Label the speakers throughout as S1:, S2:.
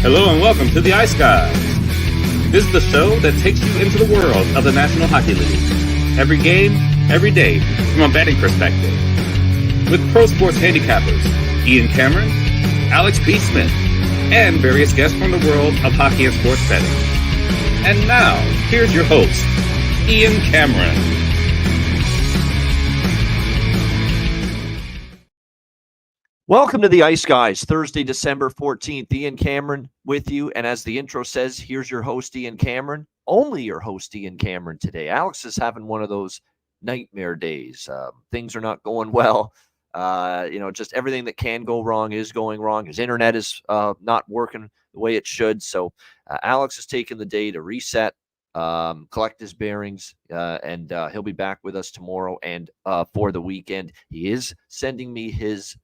S1: Hello and welcome to the Ice Guys. This is the show that takes you into the world of the National Hockey League. Every game, every day, from a betting perspective. With pro sports handicappers, Ian Cameron, Alex B. Smith, and various guests from the world of hockey and sports betting. And now, here's your host, Ian Cameron.
S2: Welcome to the Ice Guys, Thursday, December 14th. Ian Cameron with you. And as the intro says, here's your host, Ian Cameron. Only your host, Ian Cameron today. Alex is having one of those nightmare days. Things are not going well. Just everything that can go wrong is going wrong. His internet is not working the way it should. So Alex has taken the day to reset, collect his bearings, and he'll be back with us tomorrow and for the weekend. He is sending me his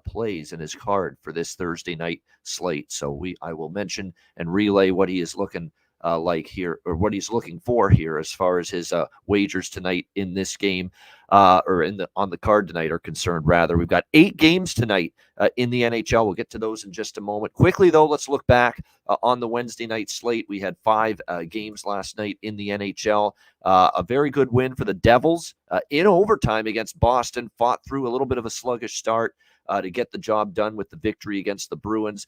S2: plays and his card for this Thursday night slate. So I will mention and relay what he is looking like here, or what he's looking for here as far as his wagers tonight in this game, or on the card tonight are concerned. Rather, we've got 8 games tonight in the NHL. We'll get to those in just a moment. Quickly though, let's look back on the Wednesday night slate. We had 5 games last night in the NHL. A very good win for the Devils in overtime against Boston. Fought through a little bit of a sluggish start to get the job done with the victory against the Bruins.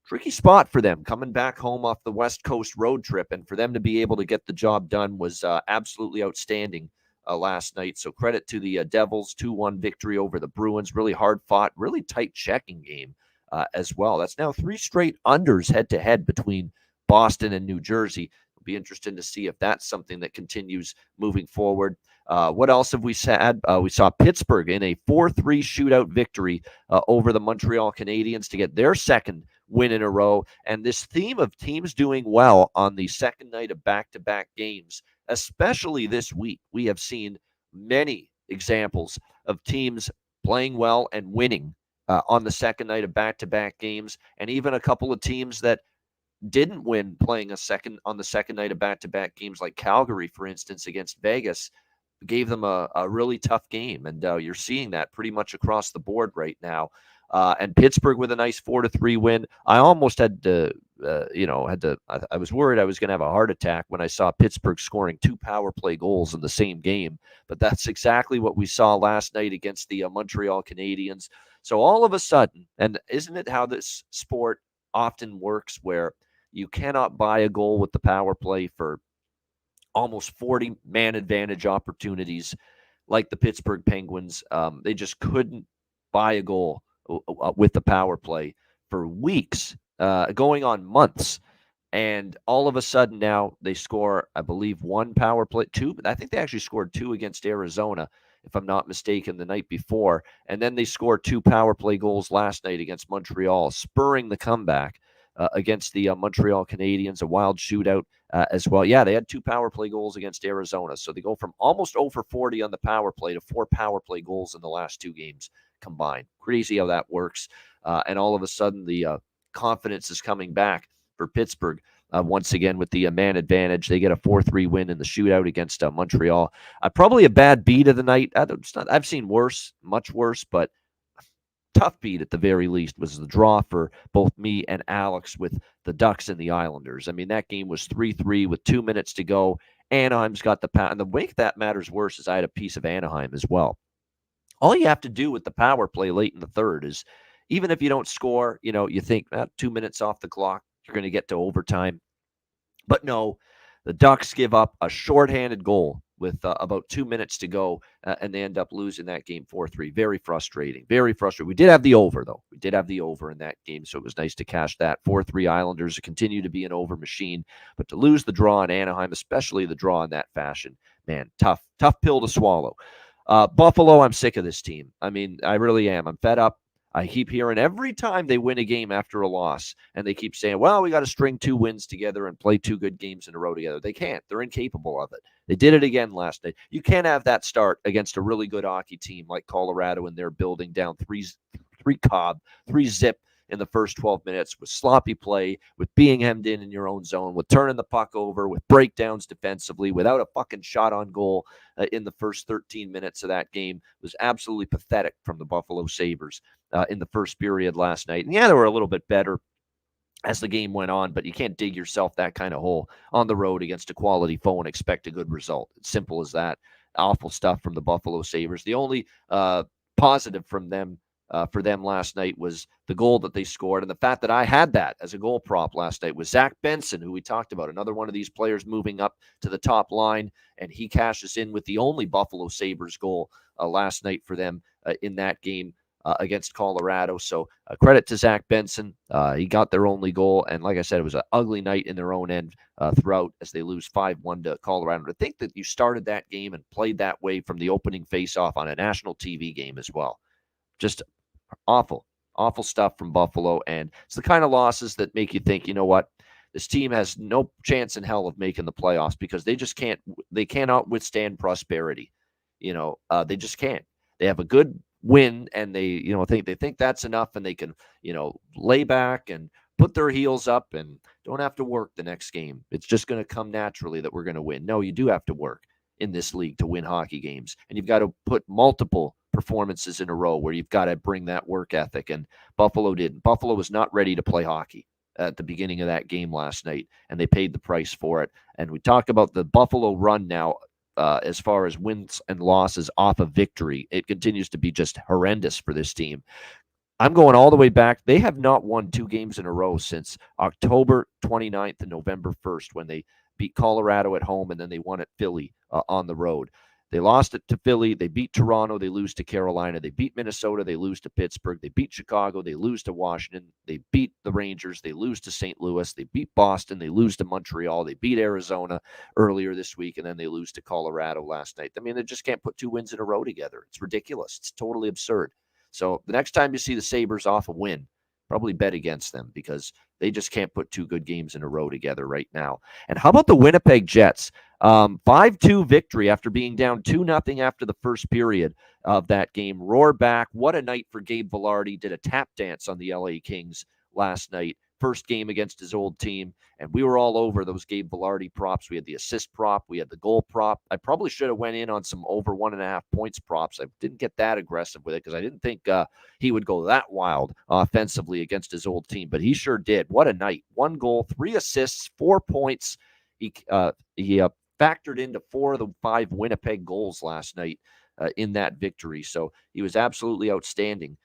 S2: Tricky spot for them coming back home off the West Coast road trip, and for them to be able to get the job done was absolutely outstanding last night. So credit to the Devils, 2-1 victory over the Bruins. Really hard fought, really tight checking game as well. That's now 3 straight unders head-to-head between Boston and New Jersey. It'll be interesting to see if that's something that continues moving forward. What else have we had? We saw Pittsburgh in a 4-3 shootout victory over the Montreal Canadiens to get their second win in a row. And this theme of teams doing well on the second night of back-to-back games, especially this week, we have seen many examples of teams playing well and winning on the second night of back-to-back games, and even a couple of teams that didn't win playing on the second night of back-to-back games, like Calgary, for instance, against Vegas, gave them a really tough game. And you're seeing that pretty much across the board right now. And Pittsburgh with a nice 4-3 win. I almost had to, I was worried I was going to have a heart attack when I saw Pittsburgh scoring 2 power play goals in the same game. But that's exactly what we saw last night against the Montreal Canadiens. So all of a sudden, and isn't it how this sport often works, where you cannot buy a goal with the power play for almost 40 man advantage opportunities like the Pittsburgh Penguins? They just couldn't buy a goal with the power play for weeks, going on months. And all of a sudden now they score, I believe, 1 power play, 2. I think they actually scored 2 against Arizona, if I'm not mistaken, the night before. And then they scored 2 power play goals last night against Montreal, spurring the comeback against the Montreal Canadiens, a wild shootout as well. Yeah, they had 2 power play goals against Arizona. So they go from almost 0 for 40 on the power play to 4 power play goals in the last 2 games combined. Crazy how that works. And all of a sudden, the confidence is coming back for Pittsburgh once again with the man advantage. They get a 4-3 win in the shootout against Montreal. Probably a bad beat of the night. I've seen worse, much worse, but tough beat at the very least was the draw for both me and Alex with the Ducks and the Islanders. I mean, that game was 3-3 with 2 minutes to go. Anaheim's got the power. And the way that matters worse is I had a piece of Anaheim as well. All you have to do with the power play late in the third is, even if you don't score, you think 2 minutes off the clock, you're going to get to overtime. But no, the Ducks give up a shorthanded goal with about 2 minutes to go, and they end up losing that game 4-3. Very frustrating. Very frustrating. We did have the over, though. We did have the over in that game, so it was nice to cash that. 4-3 Islanders continue to be an over machine, but to lose the draw in Anaheim, especially the draw in that fashion, man, tough pill to swallow. Buffalo, I'm sick of this team. I mean, I really am. I'm fed up. I keep hearing every time they win a game after a loss, and they keep saying, well, we got to string 2 wins together and play 2 good games in a row together. They can't. They're incapable of it. They did it again last night. You can't have that start against a really good hockey team like Colorado, and they're building down 3-zip in the first 12 minutes with sloppy play, with being hemmed in your own zone, with turning the puck over, with breakdowns defensively, without a fucking shot on goal in the first 13 minutes of that game. It was absolutely pathetic from the Buffalo Sabres in the first period last night. And yeah, they were a little bit better as the game went on, but you can't dig yourself that kind of hole on the road against a quality foe and expect a good result. It's simple as that. Awful stuff from the Buffalo Sabres. The only positive from them for them last night was the goal that they scored, and the fact that I had that as a goal prop last night was Zach Benson, who we talked about, another one of these players moving up to the top line, and he cashes in with the only Buffalo Sabres goal last night for them in that game against Colorado. So credit to Zach Benson. He got their only goal. And like I said, it was an ugly night in their own end throughout as they lose 5-1 to Colorado. To think that you started that game and played that way from the opening faceoff on a national TV game as well. Just awful stuff from Buffalo. And it's the kind of losses that make you think, you know what? This team has no chance in hell of making the playoffs because they cannot withstand prosperity. They just can't. They have a good win and they think that's enough and they can lay back and put their heels up and don't have to work the next game. It's just going to come naturally that we're going to win. No, you do have to work in this league to win hockey games, and you've got to put multiple performances in a row where you've got to bring that work ethic, and Buffalo didn't. Buffalo was not ready to play hockey at the beginning of that game last night, and they paid the price for it. And we talk about the Buffalo run now. As far as wins and losses off of victory, it continues to be just horrendous for this team. I'm going all the way back. They have not won 2 games in a row since October 29th and November 1st when they beat Colorado at home and then they won at Philly on the road. They lost it to Philly. They beat Toronto. They lose to Carolina. They beat Minnesota. They lose to Pittsburgh. They beat Chicago. They lose to Washington. They beat the Rangers. They lose to St. Louis. They beat Boston. They lose to Montreal. They beat Arizona earlier this week, and then they lose to Colorado last night. I mean, they just can't put 2 wins in a row together. It's ridiculous. It's totally absurd. So the next time you see the Sabres off a win, probably bet against them because they just can't put 2 good games in a row together right now. And how about the Winnipeg Jets? 5-2 victory after being down 2-0 after the first period of that game. Roar back. What a night for Gabe Vilardi. Did a tap dance on the LA Kings last night. First game against his old team. And we were all over those Gabe Vilardi props. We had the assist prop. We had the goal prop. I probably should have went in on some over 1.5 points props. I didn't get that aggressive with it because I didn't think he would go that wild offensively against his old team. But he sure did. What a night. 1 goal, 3 assists, 4 points. He factored into 4 of the 5 Winnipeg goals last night in that victory. So he was absolutely outstanding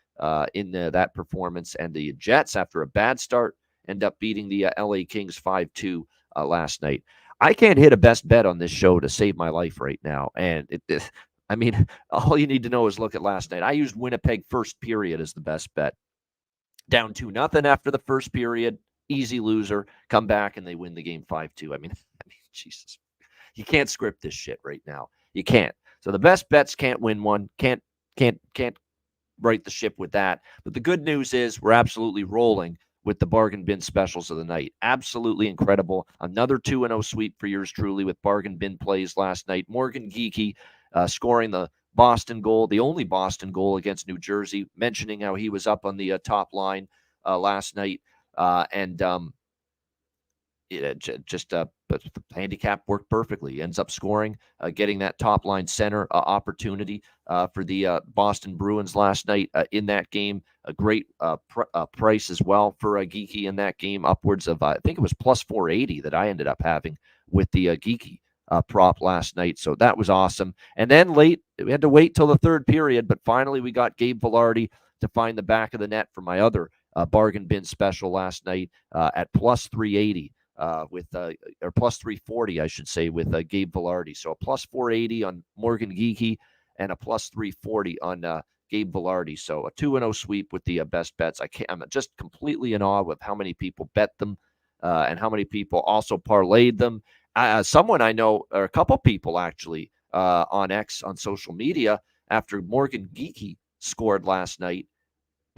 S2: in that performance. And the Jets, after a bad start, end up beating the LA Kings 5-2 last night. I can't hit a best bet on this show to save my life right now. And I mean, all you need to know is look at last night. I used Winnipeg first period as the best bet. Down 2-0 after the first period, easy loser, come back and they win the game 5-2. I mean, Jesus. You can't script this shit right now. You can't. So the best bets can't win one. Can't right the ship with that. But the good news is we're absolutely rolling with the bargain bin specials of the night. Absolutely incredible. Another 2-0 sweep for yours truly with bargain bin plays last night. Morgan Geekie scoring the Boston goal, the only Boston goal against New Jersey, mentioning how he was up on the top line last night. But the handicap worked perfectly. He ends up scoring, getting that top line center opportunity for the Boston Bruins last night in that game. A great price as well for Geekie in that game, upwards of, I think it was plus 480 that I ended up having with the Geekie prop last night. So that was awesome. And then late, we had to wait till the third period, but finally we got Gabe Vilardi to find the back of the net for my other bargain bin special last night at plus 380. Or plus 340, I should say, with Gabe Vilardi. So a plus 480 on Morgan Geekie and a plus 340 on Gabe Vilardi. So a 2-0 sweep with the best bets. I'm just completely in awe with how many people bet them and how many people also parlayed them. Someone I know, or a couple people actually, on X, on social media, after Morgan Geekie scored last night,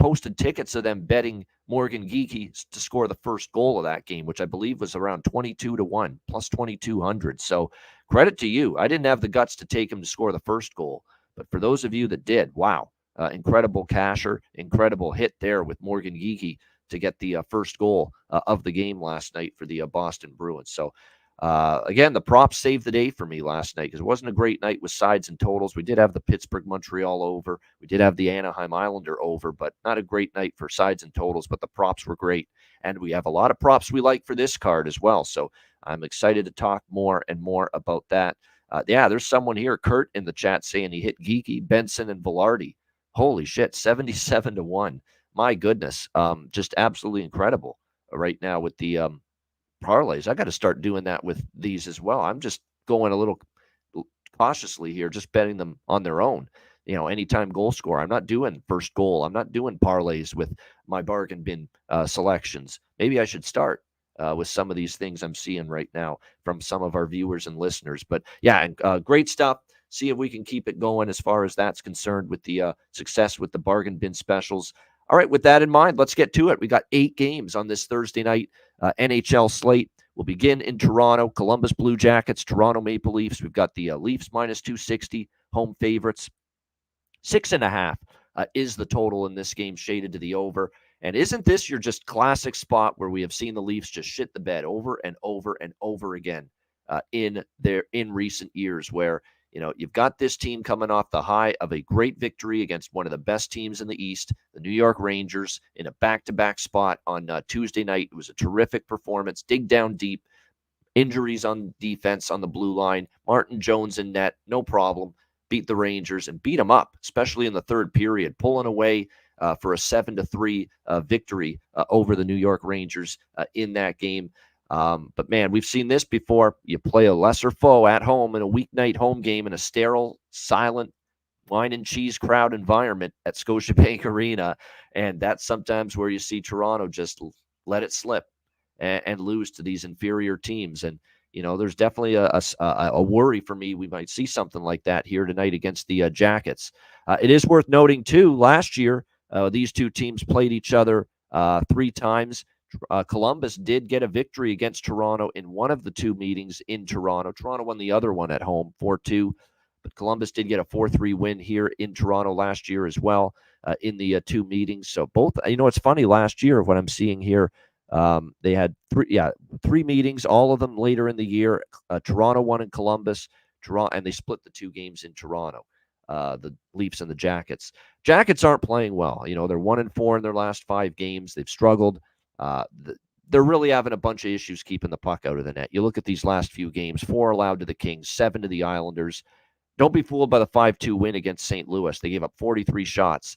S2: posted tickets of them betting Morgan Geekie to score the first goal of that game, which I believe was around 22-1, plus 2,200. So credit to you. I didn't have the guts to take him to score the first goal, but for those of you that did, wow, incredible casher, incredible hit there with Morgan Geekie to get the first goal of the game last night for the Boston Bruins. So Again, the props saved the day for me last night because it wasn't a great night with sides and totals. We did have the Pittsburgh-Montreal over. We did have the Anaheim Islander over, but not a great night for sides and totals, but the props were great. And we have a lot of props we like for this card as well. So I'm excited to talk more and more about that. There's someone here, Kurt, in the chat saying he hit Geeky, Benson, and Velarde. Holy shit, 77-1. My goodness. Just absolutely incredible right now with the parlays. I got to start doing that with these as well. I'm just going a little cautiously here, just betting them on their own. Anytime goal scorer. I'm not doing first goal. I'm not doing parlays with my bargain bin selections. Maybe I should start with some of these things I'm seeing right now from some of our viewers and listeners. But yeah, great stuff. See if we can keep it going as far as that's concerned with the success with the bargain bin specials. All right, with that in mind, let's get to it. We got 8 games on this Thursday night NHL slate. We'll begin in Toronto, Columbus Blue Jackets, Toronto Maple Leafs. We've got the Leafs minus 260, home favorites. 6.5 is the total in this game, shaded to the over. And isn't this your just classic spot where we have seen the Leafs just shit the bed over and over and over again in recent years, where you've got this team coming off the high of a great victory against one of the best teams in the East, the New York Rangers, in a back-to-back spot on Tuesday night. It was a terrific performance. Dig down deep. Injuries on defense on the blue line. Martin Jones in net, no problem. Beat the Rangers and beat them up, especially in the third period, pulling away for a 7-3 victory over the New York Rangers in that game. But man, we've seen this before. You play a lesser foe at home in a weeknight home game in a sterile, silent, wine and cheese crowd environment at Scotiabank Arena, and that's sometimes where you see Toronto just let it slip and lose to these inferior teams. And there's definitely a worry for me. We might see something like that here tonight against the Jackets. It is worth noting, too, last year, these two teams played each other 3 times. Columbus did get a victory against Toronto in one of the 2 meetings in Toronto. Toronto won the other one at home, 4-2. But Columbus did get a 4-3 win here in Toronto last year as well in the 2 meetings. So both, it's funny, last year, what I'm seeing here, they had 3 meetings, all of them later in the year. Toronto won in Columbus, and they split the 2 games in Toronto, the Leafs and the Jackets. Jackets aren't playing well. They're 1-4 in their last 5 games. They've struggled. They're really having a bunch of issues keeping the puck out of the net. You look at these last few games, 4 allowed to the Kings, 7 to the Islanders. Don't be fooled by the 5-2 win against St. Louis. They gave up 43 shots.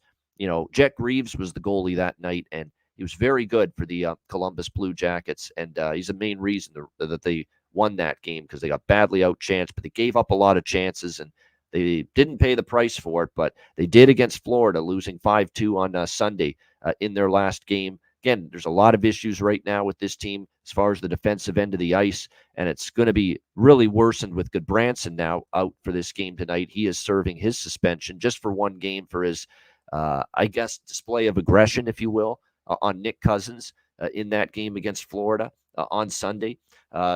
S2: Jet Greaves was the goalie that night, and he was very good for the Columbus Blue Jackets, and he's the main reason that they won that game, because they got badly outchanced, but they gave up a lot of chances, and they didn't pay the price for it, but they did against Florida, losing 5-2 on Sunday in their last game. Again, there's a lot of issues right now with this team as far as the defensive end of the ice, and it's going to be really worsened with Goodbranson now out for this game tonight. He is serving his suspension just for 1 game for his, display of aggression, if you will, on Nick Cousins in that game against Florida on Sunday.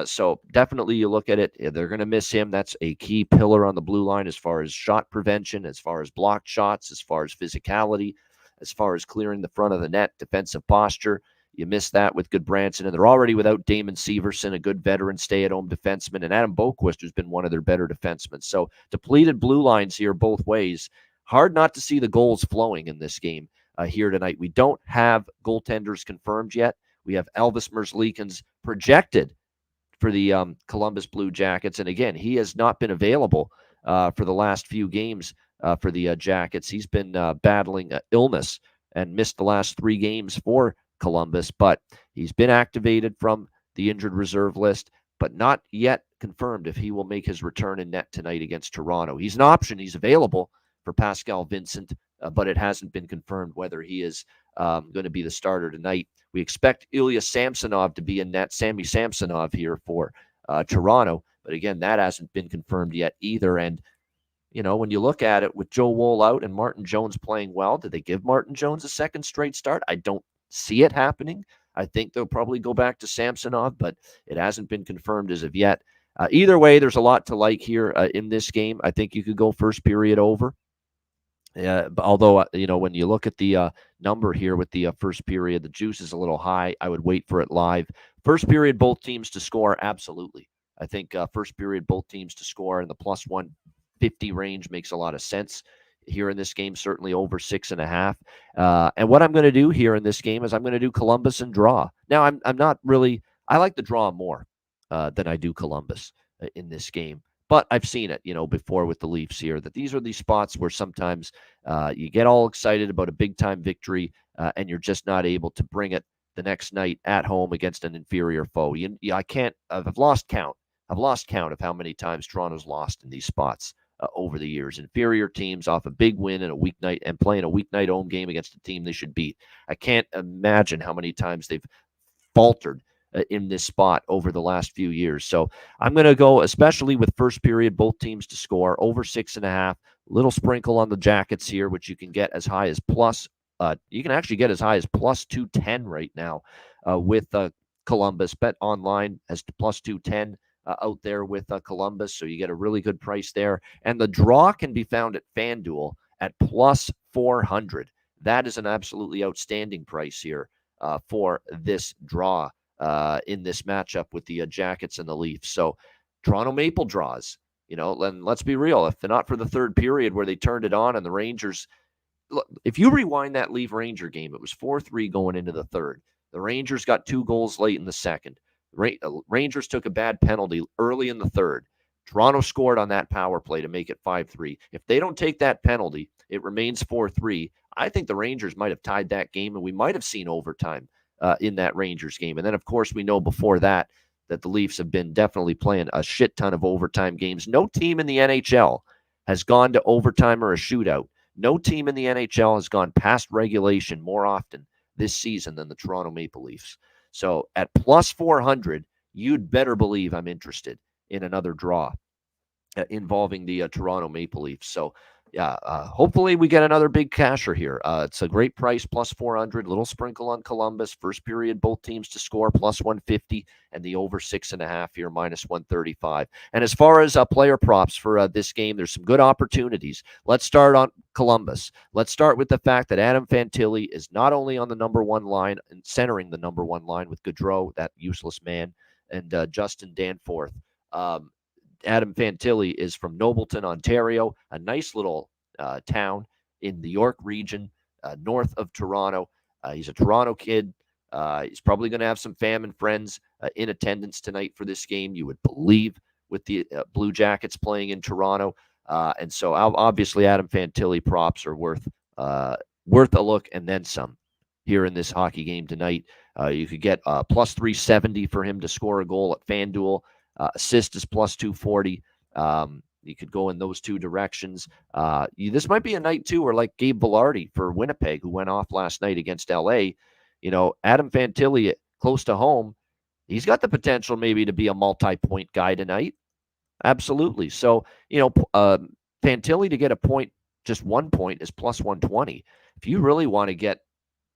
S2: So definitely you look at it, they're going to miss him. That's a key pillar on the blue line as far as shot prevention, as far as blocked shots, as far as physicality, as far as clearing the front of the net, defensive posture. You miss that with Goodbranson, and they're already without Damon Severson, a good veteran stay-at-home defenseman, and Adam Boquist, who's been one of their better defensemen. So depleted blue lines here both ways. Hard not to see the goals flowing in this game here tonight. We don't have goaltenders confirmed yet. We have Elvis Merzlikins projected for the Columbus Blue Jackets, and again, he has not been available for the last few games for the Jackets. He's been battling illness and missed the last 3 games for Columbus, but he's been activated from the injured reserve list, but not yet confirmed if he will make his return in net tonight against Toronto. He's an option. He's available for Pascal Vincent, but it hasn't been confirmed whether he is going to be the starter tonight. We expect Ilya Samsonov to be in net, Sammy Samsonov here for Toronto, but again, that hasn't been confirmed yet either. And when you look at it with Joe Woll out and Martin Jones playing well, did they give Martin Jones a second straight start? I don't see it happening. I think they'll probably go back to Samsonov, but it hasn't been confirmed as of yet. Either way, there's a lot to like here in this game. I think you could go first period over. Although, when you look at the number here with the first period, the juice is a little high. I would wait for it live. First period, both teams to score, absolutely. I think first period, both teams to score in the plus 150 range makes a lot of sense here in this game, certainly over 6.5. And what I'm going to do here in this game is I'm going to do Columbus and draw. Now, I'm not really, I like the draw more than I do Columbus in this game. But I've seen it, before with the Leafs here, that these are these spots where sometimes you get all excited about a big-time victory and you're just not able to bring it the next night at home against an inferior foe. I've lost count. I've lost count of how many times Toronto's lost in these spots over the years. Inferior teams off a big win in a weeknight and playing a weeknight home game against a team they should beat. I can't imagine how many times they've faltered in this spot over the last few years. So I'm going to go, especially with first period, both teams to score over 6.5. Little sprinkle on the Jackets here, which you can get as high as you can actually get as high as plus 210 right now with Columbus. Bet Online has plus 210 out there with Columbus, so you get a really good price there. And the draw can be found at FanDuel at plus 400. That is an absolutely outstanding price here for this draw in this matchup with the Jackets and the Leafs. So Toronto Maple draws, and let's be real, if not for the third period where they turned it on and the Rangers, look, if you rewind that Leaf Ranger game, it was 4-3 going into the third. The Rangers got 2 goals late in the second. Rangers took a bad penalty early in the third. Toronto scored on that power play to make it 5-3. If they don't take that penalty, it remains 4-3. I think the Rangers might have tied that game, and we might have seen overtime in that Rangers game. And then, of course, we know before that the Leafs have been definitely playing a shit ton of overtime games. No team in the NHL has gone to overtime or a shootout. No team in the NHL has gone past regulation more often this season than the Toronto Maple Leafs. So at plus 400, you'd better believe I'm interested in another draw involving the Toronto Maple Leafs. So, yeah, hopefully we get another big casher here. It's a great price, plus 400, little sprinkle on Columbus. First period, both teams to score, plus 150, and the over 6.5 here, minus 135. And as far as player props for this game, there's some good opportunities. Let's start on Columbus. Let's start with the fact that Adam Fantilli is not only on the number one line and centering the number one line with Gaudreau, that useless man, and Justin Danforth. Adam Fantilli is from Nobleton, Ontario, a nice little town in the York region, north of Toronto. He's a Toronto kid. He's probably going to have some family friends in attendance tonight for this game, you would believe, with the Blue Jackets playing in Toronto. And so obviously Adam Fantilli props are worth a look and then some here in this hockey game tonight. You could get plus 370 for him to score a goal at FanDuel. Assist is plus 240. You could go in those two directions. This might be a night, too, where like Gabe Vilardi for Winnipeg, who went off last night against L.A., Adam Fantilli close to home, he's got the potential maybe to be a multi-point guy tonight. Absolutely. So, Fantilli to get a point, just 1 point, is plus 120. If you really want to get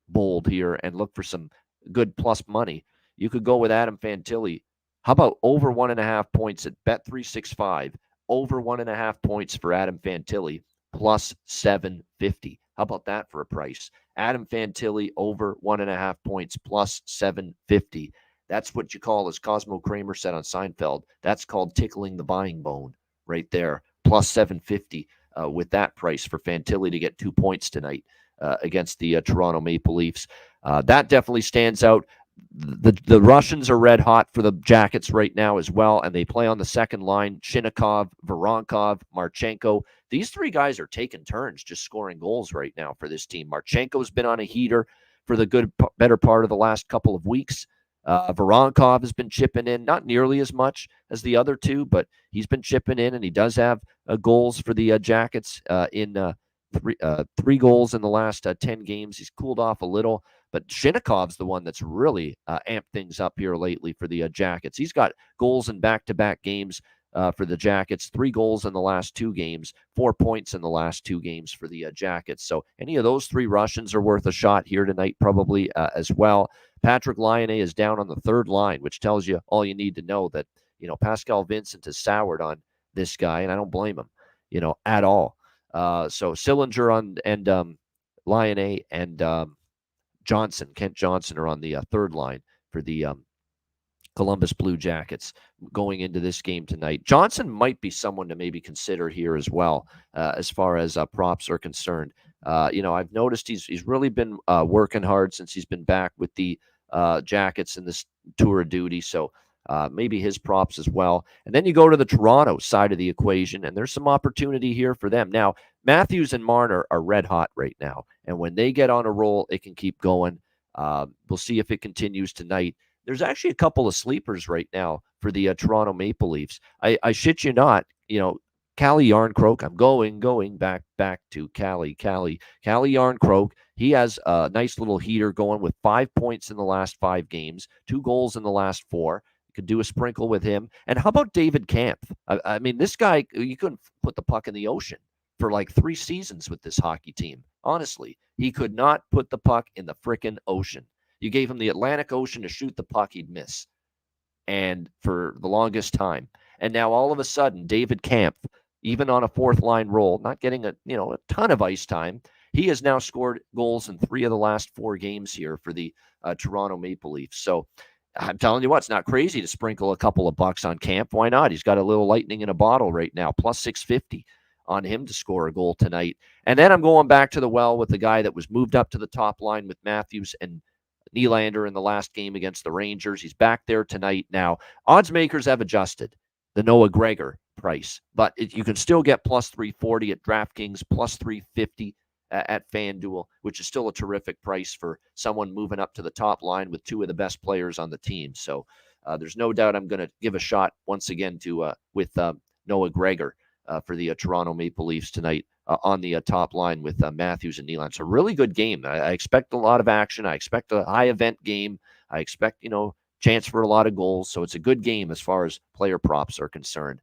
S2: bold here and look for some good plus money, you could go with Adam Fantilli. How about over 1.5 points at Bet365? Over 1.5 points for Adam Fantilli, plus 750. How about that for a price? Adam Fantilli over 1.5 points, plus 750. That's what you call, as Cosmo Kramer said on Seinfeld, that's called tickling the buying bone right there. Plus 750 with that price for Fantilli to get 2 points tonight against the Toronto Maple Leafs. That definitely stands out. The Russians are red hot for the Jackets right now as well, and they play on the second line. Shinnikov, Voronkov, Marchenko. These three guys are taking turns just scoring goals right now for this team. Marchenko's been on a heater for the better part of the last couple of weeks. Voronkov has been chipping in, not nearly as much as the other two, but he's been chipping in, and he does have goals for the Jackets in three goals in the last 10 games. He's cooled off a little. But Shinnikov's the one that's really amped things up here lately for the Jackets. He's got goals in back-to-back games for the Jackets, 3 goals in the last 2 games, 4 points in the last 2 games for the Jackets. So any of those 3 Russians are worth a shot here tonight probably as well. Patrick Laine is down on the third line, which tells you all you need to know that, Pascal Vincent has soured on this guy, and I don't blame him, at all. So Sillinger and Laine and Kent Johnson are on the third line for the Columbus Blue Jackets going into this game tonight. Johnson might be someone to maybe consider here as well, as far as props are concerned. I've noticed he's really been working hard since he's been back with the Jackets in this tour of duty. So maybe his props as well. And then you go to the Toronto side of the equation, and there's some opportunity here for them. Now, Matthews and Marner are red hot right now. And when they get on a roll, it can keep going. We'll see if it continues tonight. There's actually a couple of sleepers right now for the Toronto Maple Leafs. I shit you not, Calle Yarncroke. I'm going back to Calle Yarncroke. He has a nice little heater going with 5 points in the last 5 games, 2 goals in the last 4. You could do a sprinkle with him. And how about David Kampf? I mean, this guy, you couldn't put the puck in the ocean for like 3 seasons with this hockey team. Honestly, he could not put the puck in the frickin' ocean. You gave him the Atlantic Ocean to shoot the puck, he'd miss. And for the longest time. And now all of a sudden, David Kampf, even on a 4th-line role, not getting a ton of ice time, he has now scored goals in 3 of the last 4 games here for the Toronto Maple Leafs. So I'm telling you what, it's not crazy to sprinkle a couple of bucks on Kampf. Why not? He's got a little lightning in a bottle right now, plus 650 on him to score a goal tonight. And then I'm going back to the well with the guy that was moved up to the top line with Matthews and Nylander in the last game against the Rangers. He's back there tonight. Now, odds makers have adjusted the Noah Gregor price, but you can still get plus 340 at DraftKings, plus 350 at FanDuel, which is still a terrific price for someone moving up to the top line with 2 of the best players on the team. So there's no doubt I'm going to give a shot once again to with Noah Gregor for the Toronto Maple Leafs tonight on the top line with Matthews and Nylander. It's a really good game. I expect a lot of action. I expect a high event game. I expect, chance for a lot of goals. So it's a good game as far as player props are concerned.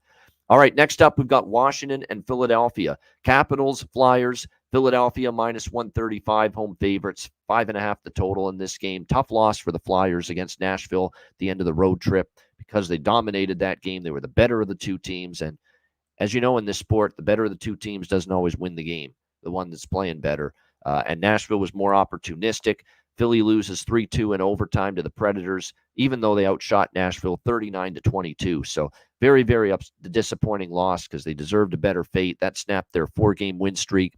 S2: All right, next up, we've got Washington and Philadelphia. Capitals, Flyers, Philadelphia minus 135, home favorites, 5.5 the total in this game. Tough loss for the Flyers against Nashville at the end of the road trip because they dominated that game. They were the better of the 2 teams. And as you know, in this sport, the better of the 2 teams doesn't always win the game, the one that's playing better. And Nashville was more opportunistic. Philly loses 3-2 in overtime to the Predators, even though they outshot Nashville 39-22. So very, very disappointing loss because they deserved a better fate. That snapped their 4-game win streak.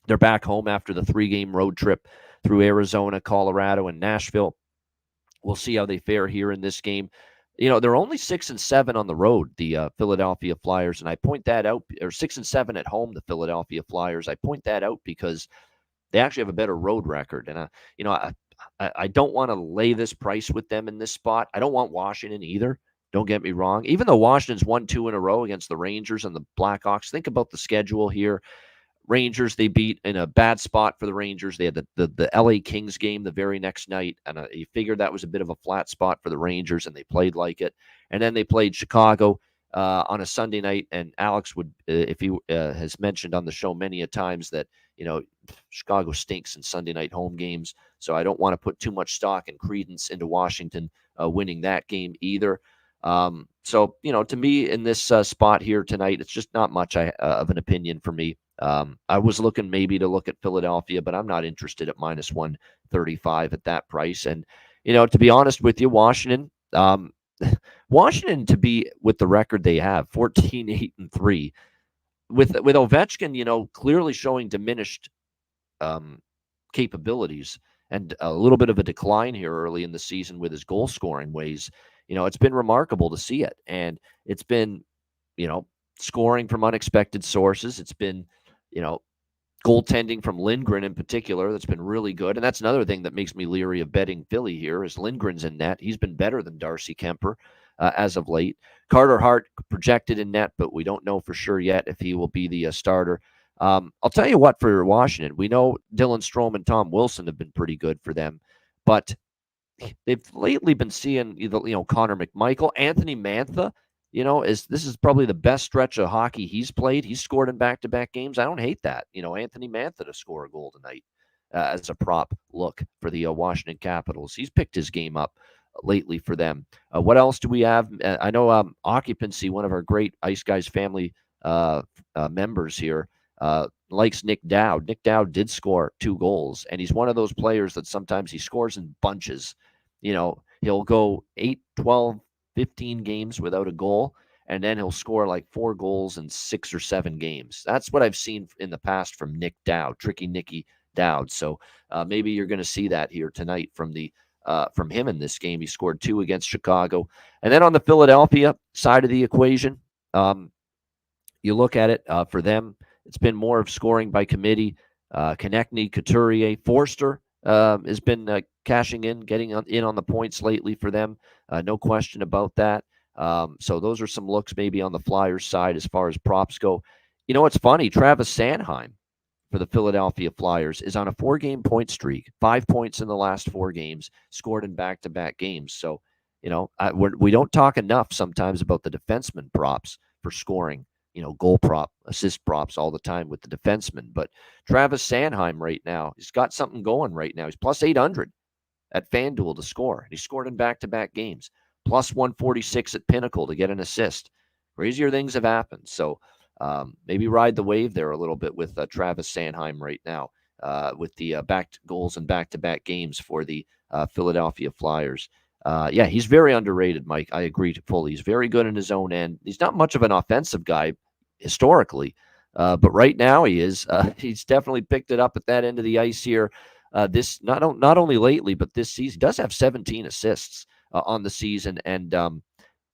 S2: They're back home after the 3-game road trip through Arizona, Colorado, and Nashville. We'll see how they fare here in this game. They're only 6-7 on the road, the Philadelphia Flyers, and I point that out, or 6-7 at home, the Philadelphia Flyers. I point that out because they actually have a better road record, and I don't want to lay this price with them in this spot. I don't want Washington either. Don't get me wrong. Even though Washington's won 2 in a row against the Rangers and the Blackhawks, think about the schedule here. Rangers, they beat in a bad spot for the Rangers. They had the LA Kings game the very next night, and you figured that was a bit of a flat spot for the Rangers, and they played like it. And then they played Chicago on a Sunday night, and Alex would, if he has mentioned on the show many a times that, Chicago stinks in Sunday night home games, so I don't want to put too much stock and credence into Washington winning that game either. So, to me in this spot here tonight, it's just not much of an opinion for me. I was looking maybe to look at Philadelphia, but I'm not interested at minus 135 at that price. And, to be honest with you, Washington, to be with the record they have, 14-8-3, with Ovechkin, clearly showing diminished capabilities and a little bit of a decline here early in the season with his goal scoring ways. It's been remarkable to see it. And it's been, scoring from unexpected sources. It's been, goaltending from Lindgren in particular that's been really good. And that's another thing that makes me leery of betting Philly here is Lindgren's in net. He's been better than Darcy Kemper as of late. Carter Hart projected in net, but we don't know for sure yet if he will be the starter. I'll tell you what, for Washington, we know Dylan Strome and Tom Wilson have been pretty good for them, but they've lately been seeing Connor McMichael, Anthony Mantha. This is probably the best stretch of hockey he's played. He's scored in back-to-back games. I don't hate that. Anthony Mantha to score a goal tonight as a prop look for the Washington Capitals. He's picked his game up lately for them. What else do we have? I know Occupancy, one of our great Ice Guys family members here, likes Nick Dowd. Nick Dowd did score 2 goals, and he's one of those players that sometimes he scores in bunches. he'll go 8, 12, 15 games without a goal, and then he'll score like 4 goals in 6 or 7 games. That's what I've seen in the past from Nick Dowd, Tricky Nicky Dowd. So maybe you're going to see that here tonight from him in this game. He scored 2 against Chicago. And then on the Philadelphia side of the equation, you look at it for them, it's been more of scoring by committee. Konechny, Couturier, Forster has been cashing in, getting in on the points lately for them. No question about that. So those are some looks maybe on the Flyers side as far as props go. You know, it's funny. Travis Sanheim for the Philadelphia Flyers is on a 4-game point streak, 5 points in the last 4 games, scored in back-to-back games. So, you know, we don't talk enough sometimes about the defenseman props for scoring, you know, goal prop, assist props all the time with the defenseman. But Travis Sanheim right now, he's got something going right now. He's plus 800 at FanDuel to score. He scored in back-to-back games. Plus 146 at Pinnacle to get an assist. Crazier things have happened. So maybe ride the wave there a little bit with Travis Sanheim right now with the back goals and back-to-back games for the Philadelphia Flyers. Yeah, he's very underrated, Mike. I agree fully. He's very good in his own end. He's not much of an offensive guy historically, but right now he is. He's definitely picked it up at that end of the ice here. This not only lately, but this season. He does have 17 assists on the season, and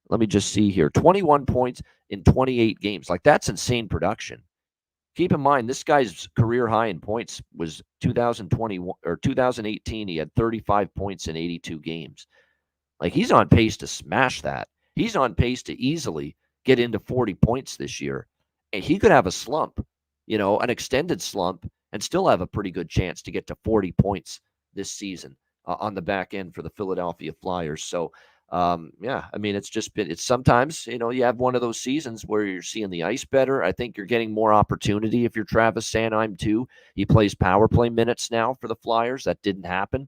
S2: let me just see here, 21 points in 28 games. Like, that's insane production. Keep in mind, this guy's career high in points was 2021 or 2018. He had 35 points in 82 games. Like, he's on pace to smash that. He's on pace to easily get into 40 points this year. And he could have a slump, you know, an extended slump, and still have a pretty good chance to get to 40 points this season on the back end for the Philadelphia Flyers. So, yeah, I mean, it's sometimes, you know, you have one of those seasons where you're seeing the ice better. I think you're getting more opportunity if you're Travis Sanheim too. He plays power play minutes now for the Flyers. That didn't happen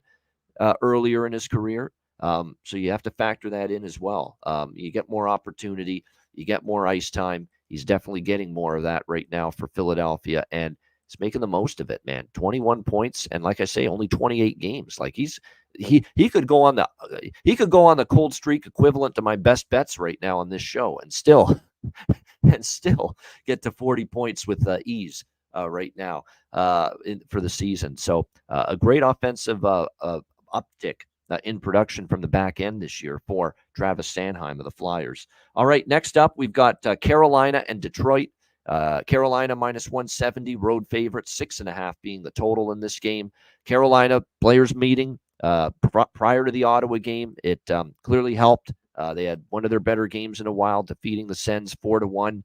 S2: earlier in his career. So you have to factor that in as well. You get more opportunity, you get more ice time. He's definitely getting more of that right now for Philadelphia, and he's making the most of it, man. 21 points, and like I say, only 28 games. Like, he could go on the cold streak equivalent to my best bets right now on this show, and still get to 40 points with ease right now for the season. So a great offensive uptick in production from the back end this year for Travis Sanheim of the Flyers. All right, next up, we've got Carolina and Detroit. Carolina minus 170, road favorite, 6.5 being the total in this game. Carolina players meeting prior to the Ottawa game. It clearly helped. They had one of their better games in a while, defeating the Sens 4-1.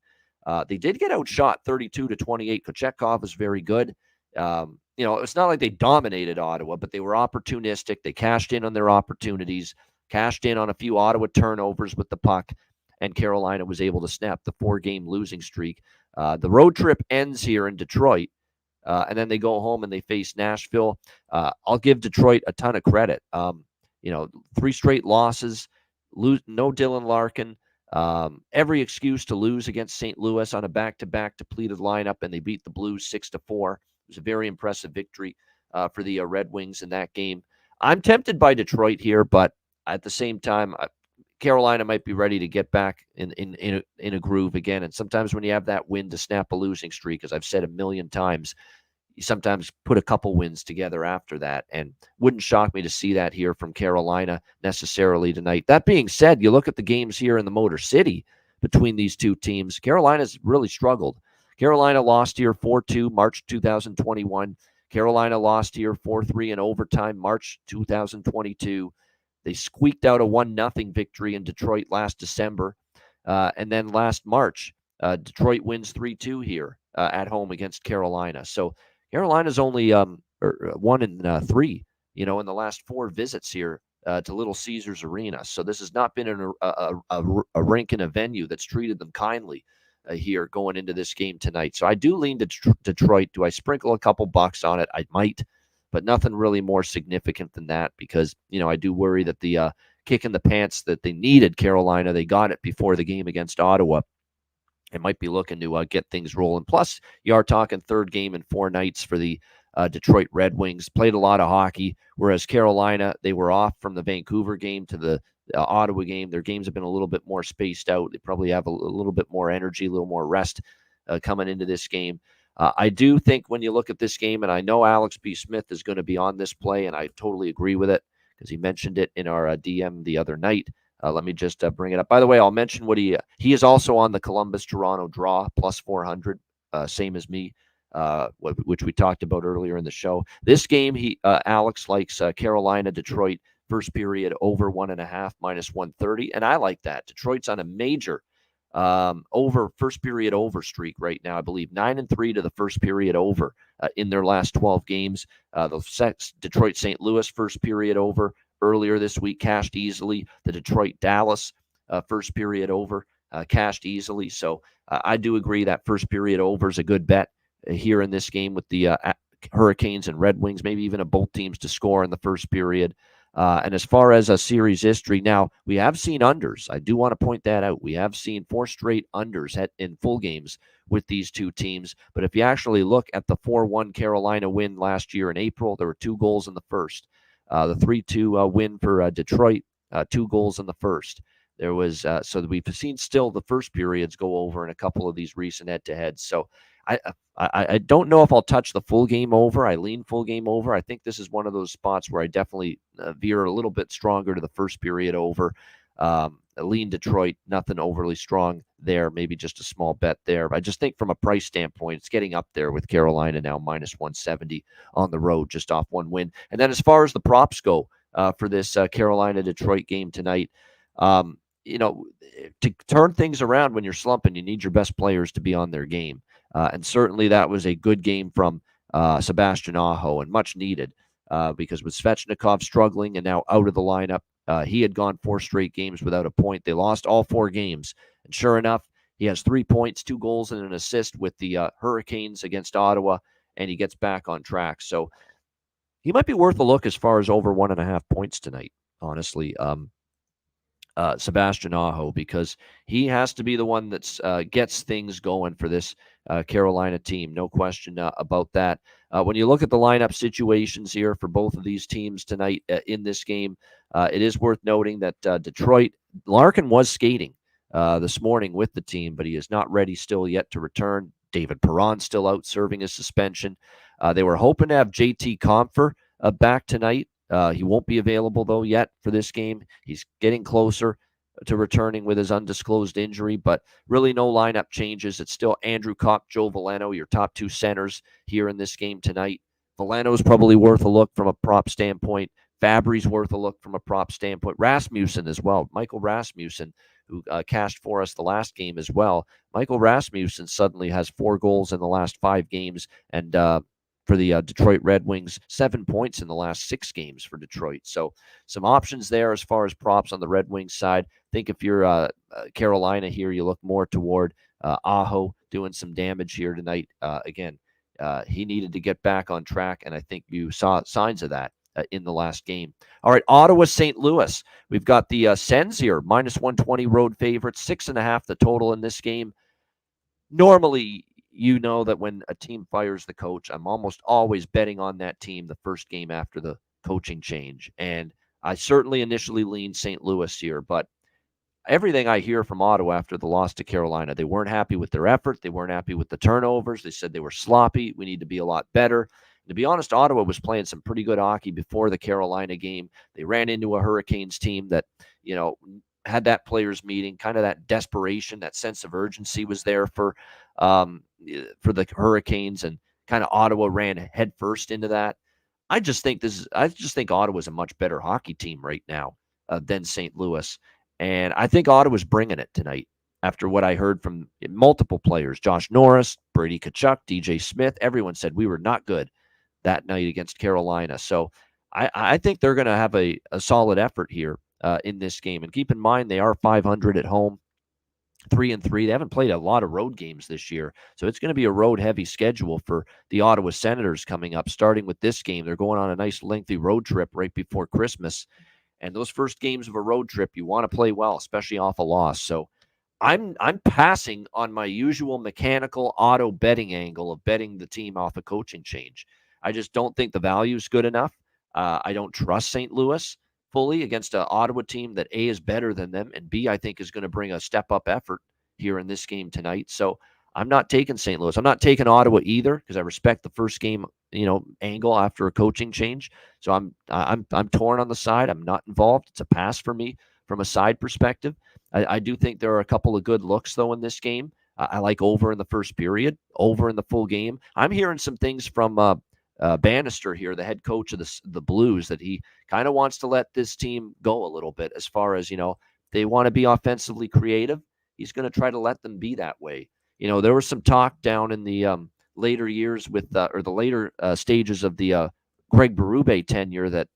S2: They did get outshot 32-28. Kochetkov was very good. You know, it's not like they dominated Ottawa, but they were opportunistic. They cashed in on their opportunities, cashed in on a few Ottawa turnovers with the puck, and Carolina was able to snap the 4-game losing streak. The road trip ends here in Detroit, and then they go home and they face Nashville. I'll give Detroit a ton of credit. You know, 3 straight losses, no Dylan Larkin, every excuse to lose against St. Louis on a back-to-back depleted lineup, and they beat the Blues 6-4. It was a very impressive victory for the Red Wings in that game. I'm tempted by Detroit here, but at the same time, Carolina might be ready to get back in a groove again. And sometimes when you have that win to snap a losing streak, as I've said a million times, you sometimes put a couple wins together after that. And wouldn't shock me to see that here from Carolina necessarily tonight. That being said, you look at the games here in the Motor City between these two teams. Carolina's really struggled. Carolina lost here 4-2 March 2021. Carolina lost here 4-3 in overtime March 2022. They squeaked out a 1-0 victory in Detroit last December. And then last March, Detroit wins 3-2 here at home against Carolina. So Carolina's only 1-3, you know, in the last 4 visits here to Little Caesars Arena. So this has not been a rink in a venue that's treated them kindly here going into this game tonight. So I do lean to Detroit. Do I sprinkle a couple bucks on it? I might, but nothing really more significant than that, because, you know, I do worry that the kick in the pants that they needed, Carolina, they got it before the game against Ottawa. It might be looking to get things rolling. Plus, you are talking 3rd game in 4 nights for the Detroit Red Wings. Played a lot of hockey, whereas Carolina, they were off from the Vancouver game to the Ottawa game. Their games have been a little bit more spaced out. They probably have a little bit more energy, a little more rest coming into this game. I do think when you look at this game, and I know Alex B. Smith is going to be on this play, and I totally agree with it because he mentioned it in our DM the other night. Let me just bring it up. By the way, I'll mention what he is also on the Columbus-Toronto draw, plus 400, same as me, which we talked about earlier in the show. This game, Alex likes Carolina-Detroit first period over 1.5, minus 130, and I like that. Detroit's on a major first period over streak right now. I believe 9-3 to the first period over in their last 12 games. The Detroit St. Louis first period over earlier this week cashed easily. The Detroit Dallas first period over cashed easily. So I do agree that first period over is a good bet here in this game with the Hurricanes and Red Wings, maybe even both teams to score in the first period. And as far as a series history, now we have seen unders. I do want to point that out. We have seen 4 straight unders in full games with these two teams. But if you actually look at the 4-1 Carolina win last year in April, there were 2 goals in the first. The 3-2 win for Detroit, 2 goals in the first. There was so we've seen still the first periods go over in a couple of these recent head-to-heads. So I don't know if I'll touch the full game over. I lean full game over. I think this is one of those spots where I definitely veer a little bit stronger to the first period over. Lean Detroit, nothing overly strong there. Maybe just a small bet there. But I just think from a price standpoint, it's getting up there with Carolina now minus 170 on the road, just off one win. And then as far as the props go for this Carolina-Detroit game tonight, to turn things around when you're slumping, you need your best players to be on their game. And certainly that was a good game from Sebastian Aho, and much needed because with Svechnikov struggling and now out of the lineup, he had gone 4 straight games without a point. They lost all 4 games. And sure enough, he has 3 points, 2 goals, and an assist with the Hurricanes against Ottawa, and he gets back on track. So he might be worth a look as far as over 1.5 points tonight, honestly. Sebastian Aho, because he has to be the one that gets things going for this Carolina team. No question about that. When you look at the lineup situations here for both of these teams tonight in this game, it is worth noting that Detroit, Larkin was skating this morning with the team, but he is not ready still yet to return. David Perron still out serving his suspension. They were hoping to have JT Compher back tonight. He won't be available, though, yet for this game. He's getting closer to returning with his undisclosed injury, but really no lineup changes. It's still Andrew Kopp, Joe Veleno, your top 2 centers here in this game tonight. Veleno is probably worth a look from a prop standpoint. Fabry's worth a look from a prop standpoint. Rasmussen as well. Michael Rasmussen, who cashed for us the last game as well. Michael Rasmussen suddenly has 4 goals in the last 5 games, and for the Detroit Red Wings, 7 points in the last 6 games for Detroit. So some options there as far as props on the Red Wings side. I think if you're Carolina here, you look more toward Aho doing some damage here tonight. Again, he needed to get back on track, and I think you saw signs of that in the last game. All right, Ottawa, St. Louis. We've got the Sens here, minus 120 road favorites, 6.5 the total in this game. Normally, you know that when a team fires the coach, I'm almost always betting on that team the first game after the coaching change. And I certainly initially leaned St. Louis here, but everything I hear from Ottawa after the loss to Carolina, they weren't happy with their effort. They weren't happy with the turnovers. They said they were sloppy. We need to be a lot better. And to be honest, Ottawa was playing some pretty good hockey before the Carolina game. They ran into a Hurricanes team that, had that players meeting, kind of that desperation, that sense of urgency was there for the Hurricanes, and kind of Ottawa ran headfirst into that. I just think Ottawa's a much better hockey team right now than St. Louis. And I think Ottawa's bringing it tonight after what I heard from multiple players. Josh Norris, Brady Tkachuk, DJ Smith, everyone said we were not good that night against Carolina. So I think they're going to have a solid effort here in this game. And keep in mind, they are 500 at home, 3-3. They haven't played a lot of road games this year. So it's going to be a road-heavy schedule for the Ottawa Senators coming up, starting with this game. They're going on a nice lengthy road trip right before Christmas. And those first games of a road trip, you want to play well, especially off a loss. So I'm passing on my usual mechanical auto betting angle of betting the team off a coaching change. I just don't think the value is good enough. I don't trust St. Louis fully against an Ottawa team that A, is better than them, and B, I think is going to bring a step-up effort here in this game tonight. So I'm not taking St. Louis. I'm not taking Ottawa either because I respect the first game, angle after a coaching change. So I'm torn on the side. I'm not involved. It's a pass for me from a side perspective. I do think there are a couple of good looks, though, in this game. I like over in the first period, over in the full game. I'm hearing some things from Bannister here, the head coach of the Blues, that he kind of wants to let this team go a little bit as far as, they want to be offensively creative. He's going to try to let them be that way. There was some talk down in the later years with, or the later stages of the Greg Berube tenure that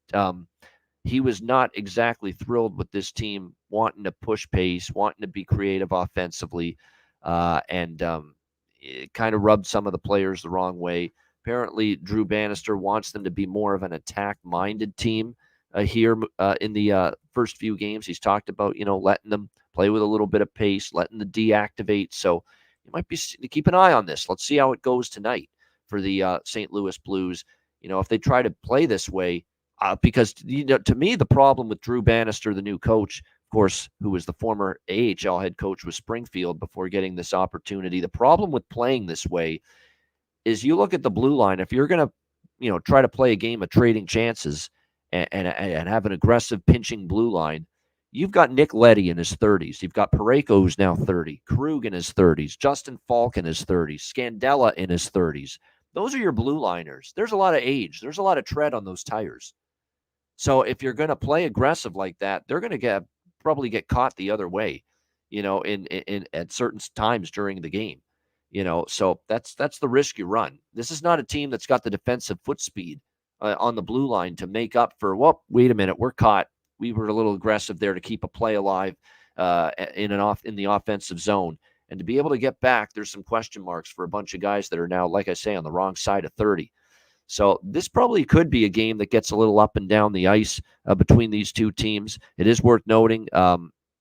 S2: he was not exactly thrilled with this team wanting to push pace, wanting to be creative offensively, and it kind of rubbed some of the players the wrong way. Apparently, Drew Bannister wants them to be more of an attack-minded team here in the first few games. He's talked about, letting them play with a little bit of pace, letting the deactivate. So you might be keep an eye on this. Let's see how it goes tonight for the St. Louis Blues. If they try to play this way, because to me, the problem with Drew Bannister, the new coach, of course, who was the former AHL head coach with Springfield before getting this opportunity, the problem with playing this way is you look at the blue line. If you're going to, try to play a game of trading chances and have an aggressive pinching blue line, you've got Nick Leddy in his 30s. You've got Parayko, who's now 30. Krug in his 30s. Justin Falk in his 30s. Scandella in his 30s. Those are your blue liners. There's a lot of age. There's a lot of tread on those tires. So if you're going to play aggressive like that, they're going to probably get caught the other way, in at certain times during the game. So that's the risk you run. This is not a team that's got the defensive foot speed on the blue line to make up for, wait a minute, we're caught. We were a little aggressive there to keep a play alive in the offensive zone. And to be able to get back, there's some question marks for a bunch of guys that are now, like I say, on the wrong side of 30. So this probably could be a game that gets a little up and down the ice between these two teams. It is worth noting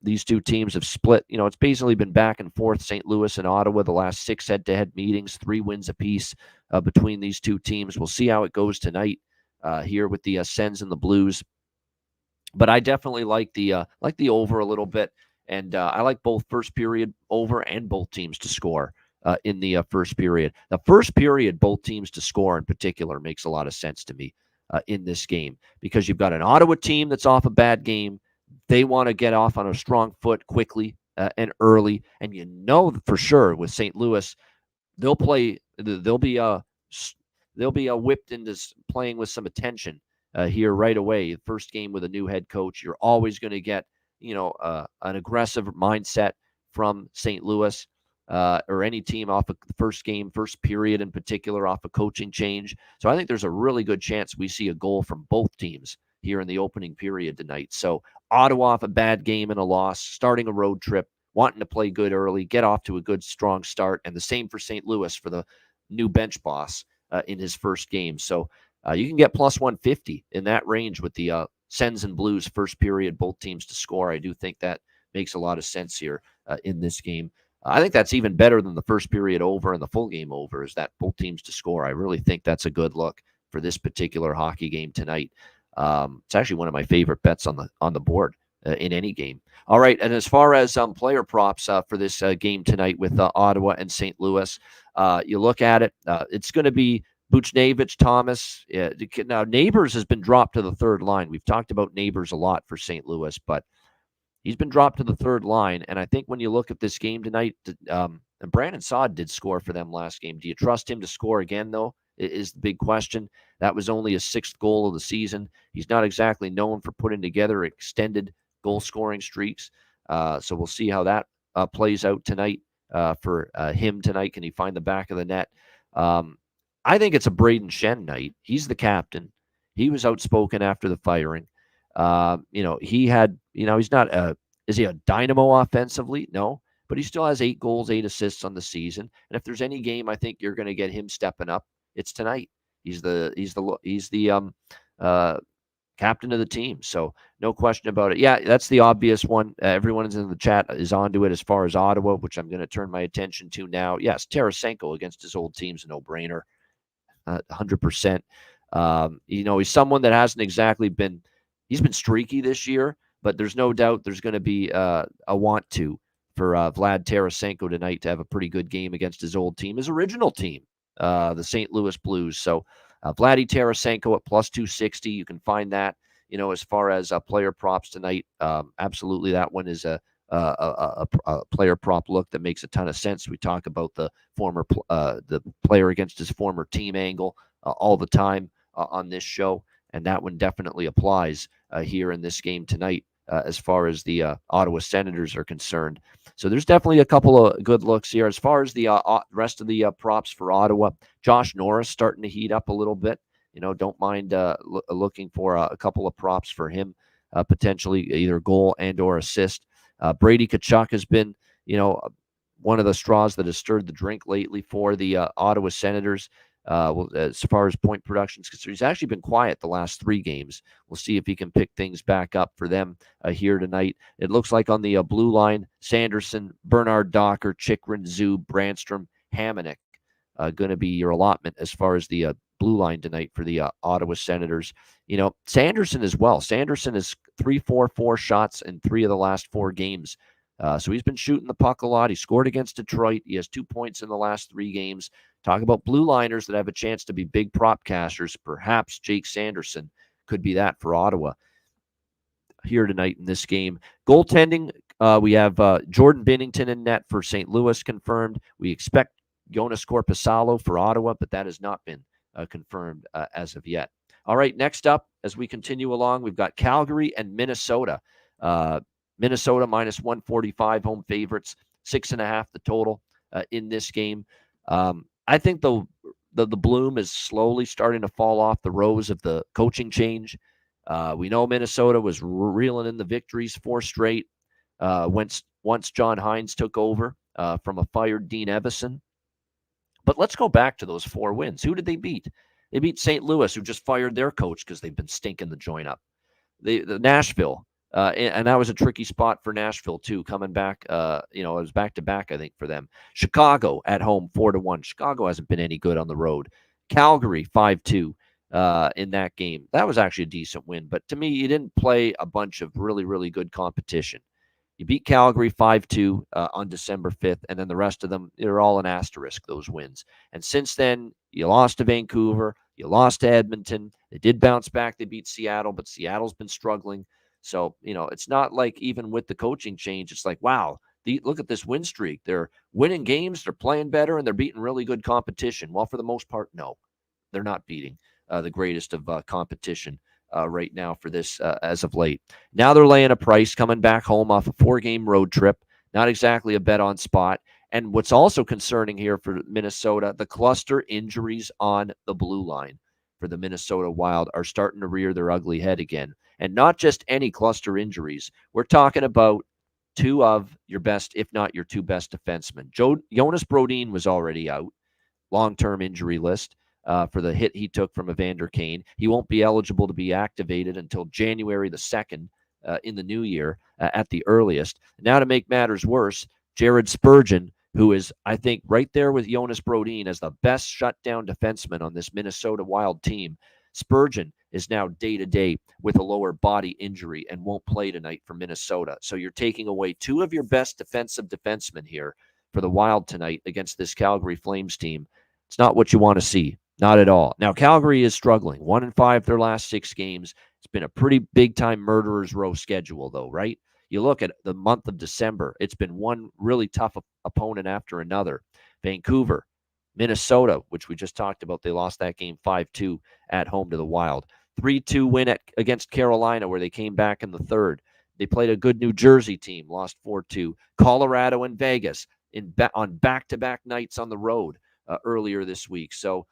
S2: these two teams have split. It's basically been back and forth, St. Louis and Ottawa, the last 6 head-to-head meetings, 3 wins apiece between these two teams. We'll see how it goes tonight here with the Sens and the Blues. But I definitely like the over a little bit, and I like both first period over and both teams to score in the first period. The first period, both teams to score in particular, makes a lot of sense to me in this game because you've got an Ottawa team that's off a bad game. They want to get off on a strong foot quickly and early, and for sure with St. Louis, they'll be whipped into playing with some attention here right away. First game with a new head coach, you're always going to get an aggressive mindset from St. Louis or any team off of the first period in particular, off a coaching change. So I think there's a really good chance we see a goal from both teams here in the opening period tonight. So Ottawa off a bad game and a loss, starting a road trip, wanting to play good early, get off to a good, strong start. And the same for St. Louis for the new bench boss in his first game. So you can get plus 150 in that range with the Sens and Blues first period, both teams to score. I do think that makes a lot of sense here in this game. I think that's even better than the first period over and the full game over, is that both teams to score. I really think that's a good look for this particular hockey game tonight. It's actually one of my favorite bets on the board in any game. All right, and as far as player props for this game tonight with Ottawa and St. Louis, you look at it, it's going to be Buchnevich, Thomas. Now, Neighbors has been dropped to the third line. We've talked about Neighbors a lot for St. Louis, but he's been dropped to the third line. And I think when you look at this game tonight, and Brandon Saad did score for them last game. Do you trust him to score again, though, is the big question. That was only his 6th goal of the season. He's not exactly known for putting together extended goal-scoring streaks. So we'll see how that plays out tonight for him tonight. Can he find the back of the net? I think it's a Braden Shen night. He's the captain. He was outspoken after the firing. He had, he's not is he a dynamo offensively? No, but he still has 8 goals, 8 assists on the season. And if there's any game I think you're going to get him stepping up, it's tonight. He's the captain of the team. So no question about it. Yeah, that's the obvious one. Everyone in the chat is onto it as far as Ottawa, which I'm going to turn my attention to now. Yes, Tarasenko against his old team's a no-brainer. 100%. He's someone that hasn't exactly been – he's been streaky this year, but there's no doubt there's going to be a want to for Vlad Tarasenko tonight to have a pretty good game against his old team, his original team, the St. Louis Blues. So Vladdy Tarasenko at plus 260. You can find that, as far as player props tonight. Absolutely, that one is a player prop look that makes a ton of sense. We talk about the player against his former team angle all the time on this show, and that one definitely applies here in this game tonight as far as the Ottawa Senators are concerned. So there's definitely a couple of good looks here. As far as the rest of the props for Ottawa, Josh Norris starting to heat up a little bit. Don't mind looking for a couple of props for him, potentially either goal and or assist. Brady Tkachuk has been, one of the straws that has stirred the drink lately for the Ottawa Senators. As far as point production is concerned, he's actually been quiet the last 3 games. We'll see if he can pick things back up for them here tonight. It looks like on the blue line, Sanderson, Bernard Docker, Chychrun, Zub, Brandstrom, Hamonic going to be your allotment as far as the blue line tonight for the Ottawa Senators. Sanderson as well. Sanderson is 3-4 shots in 3 of the last 4 games. So he's been shooting the puck a lot. He scored against Detroit. He has 2 points in the last 3 games. Talk about blue liners that have a chance to be big prop cashers. Perhaps Jake Sanderson could be that for Ottawa here tonight in this game. Goaltending, we have Jordan Binnington in net for St. Louis confirmed. We expect Jonas Korpisalo for Ottawa, but that has not been confirmed as of yet. All right, next up, as we continue along, we've got Calgary and Minnesota. Minnesota minus 145 home favorites, 6.5 the total in this game. I think the bloom is slowly starting to fall off the rose of the coaching change. We know Minnesota was reeling in the victories 4 straight once John Hines took over from a fired Dean Evison. But let's go back to those 4 wins. Who did they beat? They beat St. Louis, who just fired their coach because they've been stinking the joint up. The Nashville. And that was a tricky spot for Nashville, too, coming back. It was back-to-back, I think, for them. Chicago at home, 4-1. Chicago hasn't been any good on the road. Calgary, 5-2 in that game. That was actually a decent win. But to me, you didn't play a bunch of really, really good competition. You beat Calgary 5-2 on December 5th, and then the rest of them, they're all an asterisk, those wins. And since then, you lost to Vancouver. You lost to Edmonton. They did bounce back. They beat Seattle, but Seattle's been struggling. So, it's not like even with the coaching change, it's like, wow, look at this win streak. They're winning games, they're playing better, and they're beating really good competition. Well, for the most part, no, they're not beating the greatest of competition right now for this as of late. Now they're laying a price coming back home off a 4-game road trip. Not exactly a bet on spot. And what's also concerning here for Minnesota, the cluster injuries on the blue line for the Minnesota Wild are starting to rear their ugly head again. And not just any cluster injuries. We're talking about 2 of your best, if not your 2 best defensemen. Jonas Brodin was already out, long-term injury list for the hit he took from Evander Kane. He won't be eligible to be activated until January the 2nd in the new year at the earliest. Now, to make matters worse, Jared Spurgeon, who is, I think, right there with Jonas Brodin as the best shutdown defenseman on this Minnesota Wild team. Spurgeon is now day-to-day with a lower body injury and won't play tonight for Minnesota. So you're taking away 2 of your best defensive defensemen here for the Wild tonight against this Calgary Flames team. It's not what you want to see. Not at all. Now, Calgary is struggling. 1-5 their last 6 games. It's been a pretty big-time murderer's row schedule, though, right? You look at the month of December, it's been one really tough opponent after another. Vancouver, Minnesota, which we just talked about, they lost that game 5-2 at home to the Wild. 3-2 win against Carolina, where they came back in the 3rd. They played a good New Jersey team, lost 4-2. Colorado and Vegas on back-to-back nights on the road earlier this week. So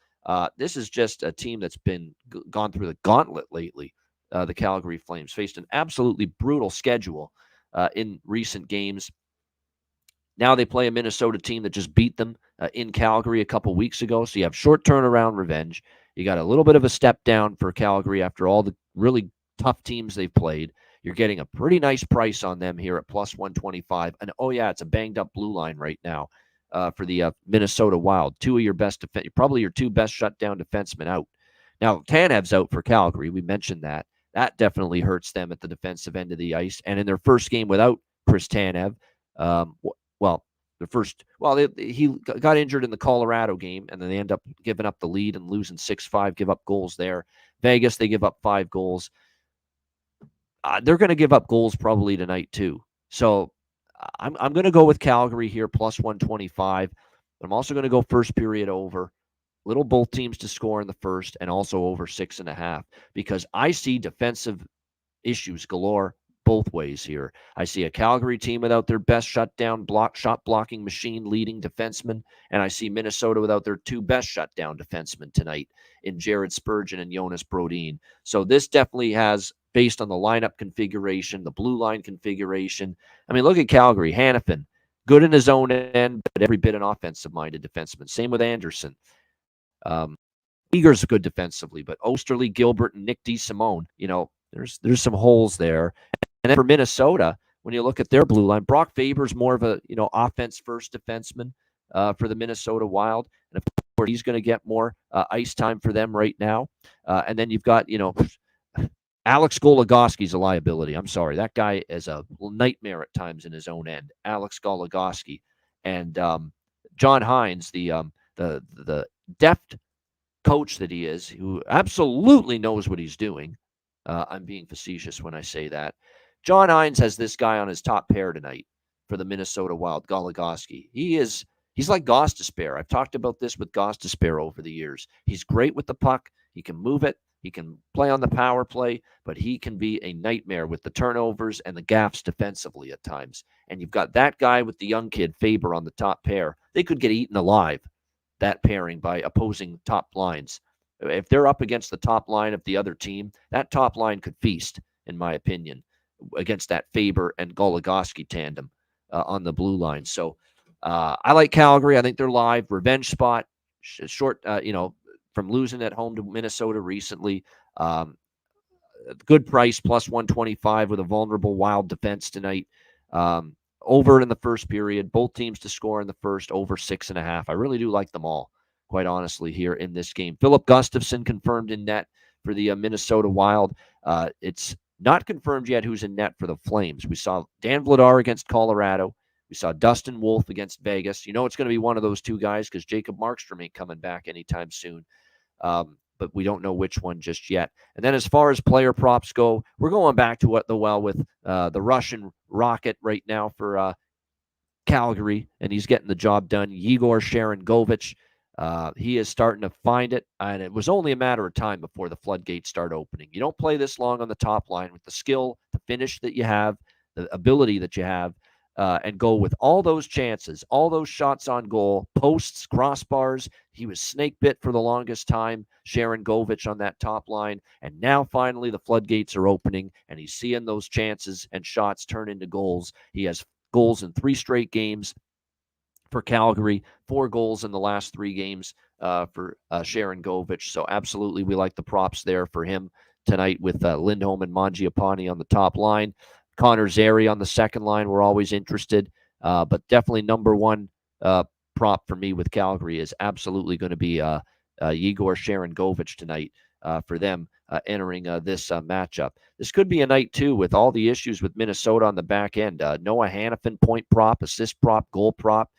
S2: this is just a team that's been gone through the gauntlet lately. The Calgary Flames faced an absolutely brutal schedule in recent games. Now they play a Minnesota team that just beat them in Calgary a couple weeks ago. So you have short turnaround revenge. You got a little bit of a step down for Calgary after all the really tough teams they've played. You're getting a pretty nice price on them here at plus 125. And, oh, yeah, it's a banged-up blue line right now for the Minnesota Wild. Probably your two best shutdown defensemen out. Now, Tanev's out for Calgary. We mentioned that. That definitely hurts them at the defensive end of the ice. And in their first game without Chris Tanev, he got injured in the Colorado game, and then they end up giving up the lead and losing 6-5, give up goals there. Vegas, they give up 5 goals. They're going to give up goals probably tonight too. So I'm going to go with Calgary here, plus 125. I'm also going to go first period over. Little both teams to score in the first, and also over 6.5, because I see defensive issues galore both ways here. I see a Calgary team without their best shot blocking machine leading defenseman, and I see Minnesota without their two best shutdown defensemen tonight in Jared Spurgeon and Jonas Brodin. So this definitely has, based on the lineup configuration, the blue line configuration. I mean, look at Calgary. Hanifin, good in his own end, but every bit an offensive-minded defenseman. Same with Anderson. Eager's good defensively, but Osterley, Gilbert, and Nick DeSimone, there's some holes there. And then for Minnesota, when you look at their blue line, Brock Faber's more of a offense-first defenseman for the Minnesota Wild, and of course he's going to get more ice time for them right now. And then you've got Alex Goligoski's a liability. I'm sorry, that guy is a nightmare at times in his own end. Alex Goligoski and John Hines, the deft coach that he is, who absolutely knows what he's doing. I'm being facetious when I say that. John Hines has this guy on his top pair tonight for the Minnesota Wild, Goligoski. He's like Gostisbehere. I've talked about this with Gostisbehere over the years. He's great with the puck. He can move it. He can play on the power play, but he can be a nightmare with the turnovers and the gaffes defensively at times. And you've got that guy with the young kid, Faber, on the top pair. They could get eaten alive, that pairing, by opposing top lines. If they're up against the top line of the other team, that top line could feast, in my opinion, against that Faber and Goligoski tandem on the blue line. So I like Calgary. I think they're live. Revenge spot, short, from losing at home to Minnesota recently. Good price, plus 125 with a vulnerable Wild defense tonight. Over in the first period, both teams to score in the first, over 6.5. I really do like them all, quite honestly, here in this game. Philip Gustafson confirmed in net for the Minnesota Wild. It's not confirmed yet who's in net for the Flames. We saw Dan Vladar against Colorado. We saw Dustin Wolf against Vegas. It's going to be one of those two guys because Jacob Markstrom ain't coming back anytime soon. But we don't know which one just yet. And then as far as player props go, we're going back to with the Russian Rocket right now for Calgary, and he's getting the job done. Yegor Sharangovich, he is starting to find it, and it was only a matter of time before the floodgates start opening. You don't play this long on the top line with the skill, the finish that you have, the ability that you have, and go with all those chances, all those shots on goal, posts, crossbars. He was snake bit for the longest time, Sharangovich on that top line. And now finally the floodgates are opening, and he's seeing those chances and shots turn into goals. He has goals in 3 straight games for Calgary, 4 goals in the last 3 games for Sharangovich. So absolutely, we like the props there for him tonight with Lindholm and Mangiapane on the top line. Connor Zary on the second line, we're always interested. But definitely number one prop for me with Calgary is absolutely going to be Yegor Sharangovich tonight for them entering this matchup. This could be a night, too, with all the issues with Minnesota on the back end. Noah Hanifin, point prop, assist prop, goal prop,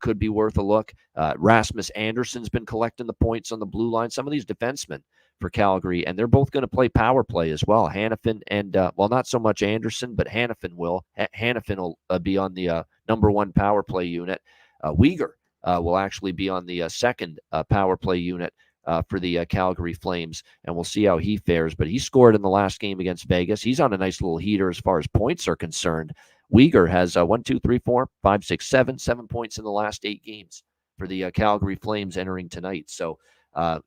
S2: could be worth a look. Rasmus Anderson's been collecting the points on the blue line. Some of these defensemen for Calgary, and they're both going to play power play as well. Hanifin and, not so much Anderson, but Hanifin will. Hanifin will be on the number 1 power play unit. Uyghur will actually be on the second power play unit for the Calgary Flames, and we'll see how he fares. But he scored in the last game against Vegas. He's on a nice little heater as far as points are concerned. Uyghur has 7 points in the last 8 games for the Calgary Flames entering tonight. So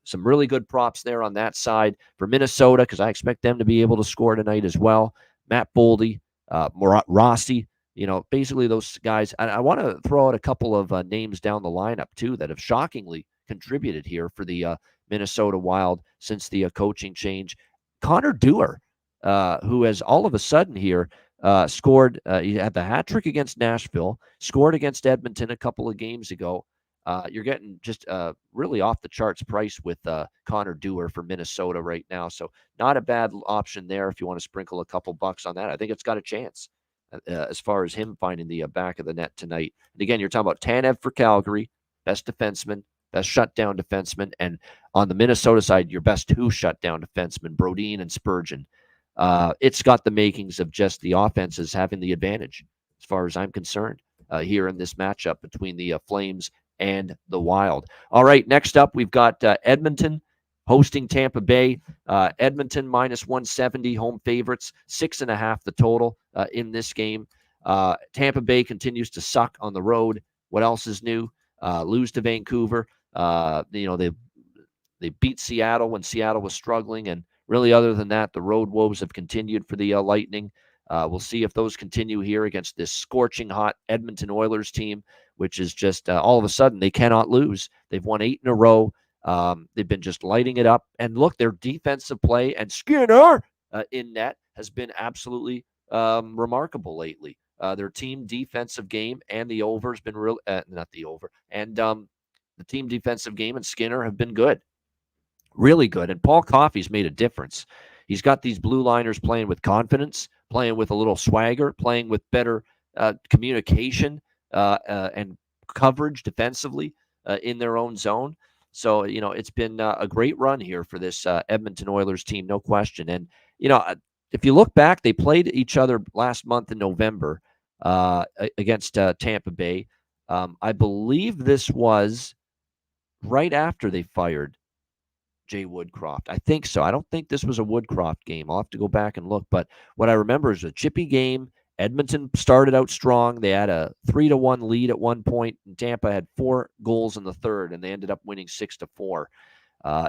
S2: some really good props there on that side for Minnesota, because I expect them to be able to score tonight as well. Matt Boldy, Rossi, basically those guys. I want to throw out a couple of names down the lineup, too, that have shockingly contributed here for the Minnesota Wild since the coaching change. Connor Dewar, who has all of a sudden here Scored. He had the hat trick against Nashville. Scored against Edmonton a couple of games ago. You're getting just really off the charts price with Connor Dewar for Minnesota right now. So not a bad option there if you want to sprinkle a couple bucks on that. I think it's got a chance as far as him finding the back of the net tonight. And again, you're talking about Tanev for Calgary, best defenseman, best shutdown defenseman, and on the Minnesota side, your best two shutdown defensemen, Brodin and Spurgeon. It's got the makings of just the offenses having the advantage, as far as I'm concerned, here in this matchup between the Flames and the Wild. All right, next up, we've got Edmonton hosting Tampa Bay. Edmonton minus 170, home favorites, 6.5 the total in this game. Tampa Bay continues to suck on the road. What else is new? Lose to Vancouver. They beat Seattle when Seattle was struggling, and really other than that, the road woes have continued for the Lightning. We'll see if those continue here against this scorching hot Edmonton Oilers team, which is just all of a sudden they cannot lose. They've won 8 in a row. They've been just lighting it up. And look, their defensive play and Skinner in net has been absolutely remarkable lately. Their team defensive game and the over has been real, not the over, and the team defensive game and Skinner have been good, really good. And Paul Coffey's made a difference. He's got these blue liners playing with confidence, playing with a little swagger, playing with better communication and coverage defensively in their own zone. So, it's been a great run here for this Edmonton Oilers team, no question. And, if you look back, they played each other last month in November against Tampa Bay. I believe this was right after they fired Jay Woodcroft. I think so. I don't think this was a Woodcroft game. I'll have to go back and look. But what I remember is a chippy game. Edmonton started out strong. They had a 3-1 lead at one point, and Tampa had 4 goals in the third, and they ended up winning 6-4.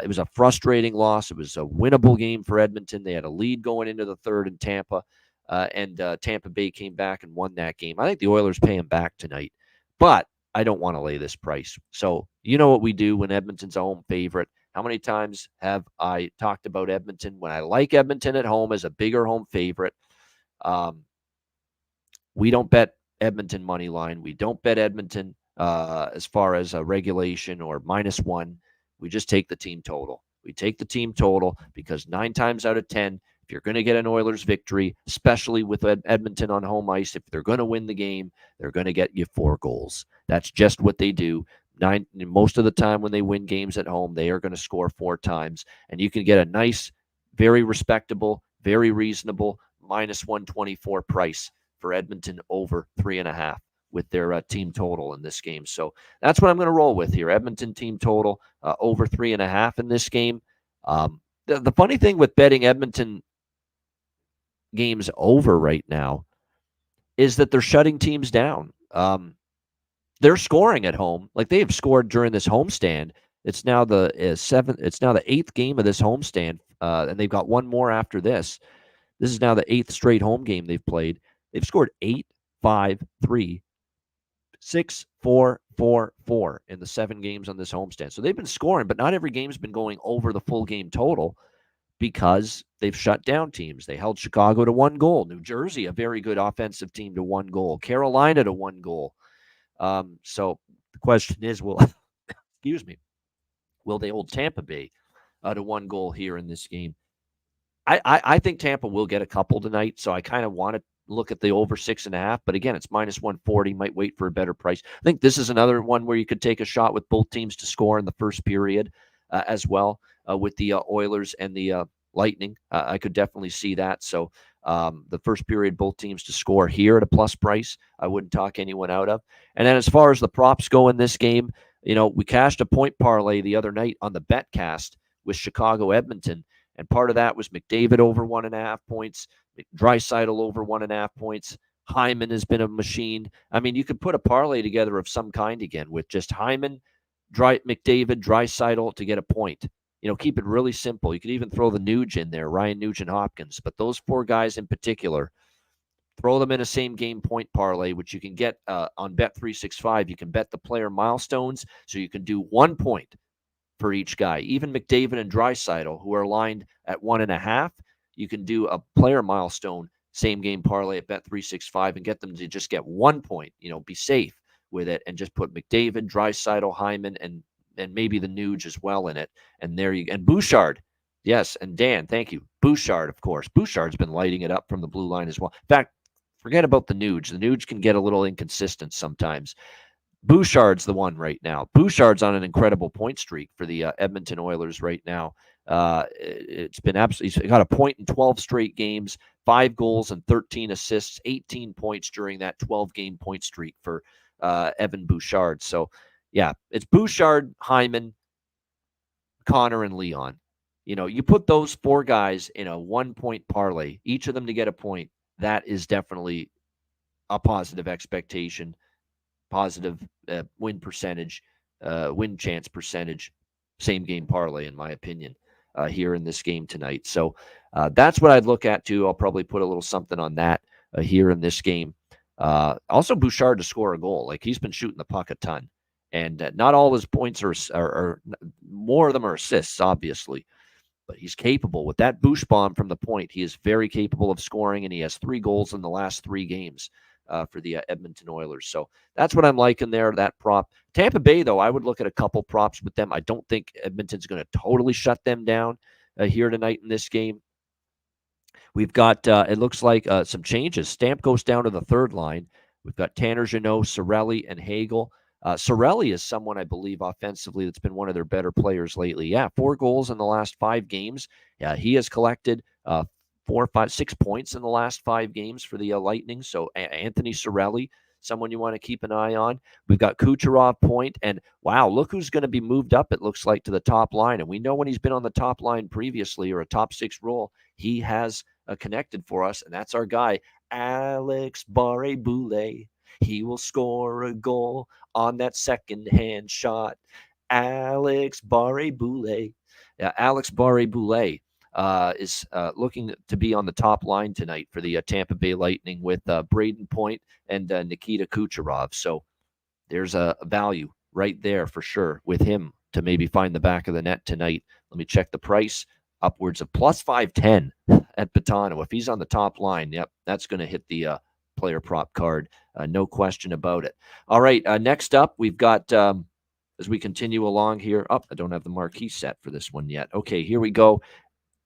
S2: It was a frustrating loss. It was a winnable game for Edmonton. They had a lead going into the third in Tampa, and Tampa Bay came back and won that game. I think the Oilers pay him back tonight, but I don't want to lay this price. So you know what we do when Edmonton's a home favorite. How many times have I talked about Edmonton when I like Edmonton at home as a bigger home favorite? We don't bet Edmonton money line. We don't bet Edmonton as far as a regulation or -1. We just take the team total. We take the team total because 9 times out of 10, if you're going to get an Oilers victory, especially with Edmonton on home ice, if they're going to win the game, they're going to get you 4 goals. That's just what they do. Most of the time when they win games at home, they are going to score 4 times. And you can get a nice, very respectable, very reasonable -124 price for Edmonton over 3.5 with their team total in this game. So that's what I'm going to roll with here. Edmonton team total over 3.5 in this game. The funny thing with betting Edmonton games over right now is that they're shutting teams down. They're scoring at home. Like they have scored during this homestand. It's now the 8th game of this homestand, and they've got one more after this. This is now the 8th straight home game they've played. They've scored 8, 5, 3, 6, 4, 4, 4 in the 7 games on this homestand. So they've been scoring, but not every game's been going over the full game total because they've shut down teams. They held Chicago to 1 goal. New Jersey, a very good offensive team, to 1 goal. Carolina to 1 goal. So the question is, will they hold Tampa Bay to 1 goal here in this game? I think Tampa will get a couple tonight, so I kind of want to look at the over 6.5, but again, it's -140. Might wait for a better price. I think this is another one where you could take a shot with both teams to score in the first period as well with the Oilers and the Lightning. I could definitely see that. So the first period, both teams to score here at a plus price, I wouldn't talk anyone out of. And then as far as the props go in this game, we cashed a point parlay the other night on the BetCast with Chicago Edmonton. And part of that was McDavid over 1.5 points, Draisaitl over 1.5 points. Hyman has been a machine. I mean, you could put a parlay together of some kind again with just Hyman, McDavid, Draisaitl to get a point. Keep it really simple. You could even throw the Nuge in there, Ryan Nugent-Hopkins. But those 4 guys in particular, throw them in a same game point parlay, which you can get on Bet365. You can bet the player milestones, so you can do 1 point for each guy. Even McDavid and Draisaitl, who are lined at 1.5, you can do a player milestone same game parlay at Bet365 and get them to just get 1 point. Be safe with it and just put McDavid, Draisaitl, Hyman, and maybe the Nuge as well in it. And there you and Bouchard. Yes, and Dan, thank you. Bouchard, of course. Bouchard's been lighting it up from the blue line as well. In fact, forget about the Nuge. The Nuge can get a little inconsistent sometimes. Bouchard's the one right now. Bouchard's on an incredible point streak for the Edmonton Oilers right now. It's been absolutely. He's got a point in 12 straight games, 5 goals and 13 assists, 18 points during that 12-game point streak for Evan Bouchard. So, yeah, it's Bouchard, Hyman, Connor, and Leon. You put those 4 guys in a 1-point parlay, each of them to get a point. That is definitely a positive expectation. Positive win percentage, win chance percentage, same game parlay, in my opinion, here in this game tonight. So that's what I'd look at too. I'll probably put a little something on that here in this game. Also, Bouchard to score a goal. Like, he's been shooting the puck a ton, and not all his points are more of them are assists, obviously. But he's capable with that boost bomb from the point. He is very capable of scoring, and he has 3 goals in the last 3 games. For the Edmonton Oilers. So that's what I'm liking there, that prop. Tampa Bay, though, I would look at a couple props with them. I don't think Edmonton's going to totally shut them down here tonight in this game. We've got, it looks like, some changes. Stamp goes down to the third line. We've got Tanner Jeannot, Cirelli, and Hagel. Cirelli is someone, I believe, offensively that's been one of their better players lately. Yeah, 4 goals in the last 5 games. Yeah, he has collected 4, 5, 6 points in the last 5 games for the Lightning. So Anthony Cirelli, someone you want to keep an eye on. We've got Kucherov point, and wow, look who's going to be moved up, it looks like, to the top line. And we know when he's been on the top line previously, or a top 6 role, he has connected for us, and that's our guy, Alex Barré-Boulet. He will score a goal on that second-hand shot. Alex Barré-Boulet. Alex Barré-Boulet is looking to be on the top line tonight for the Tampa Bay Lightning with Braden Point and Nikita Kucherov. So there's a value right there for sure with him to maybe find the back of the net tonight. Let me check the price. Upwards of plus 510 at Patano. If he's on the top line, yep, that's going to hit the player prop card. No question about it. All right, next up, we've got, as we continue along here, I don't have the marquee set for this one yet. Okay, here we go.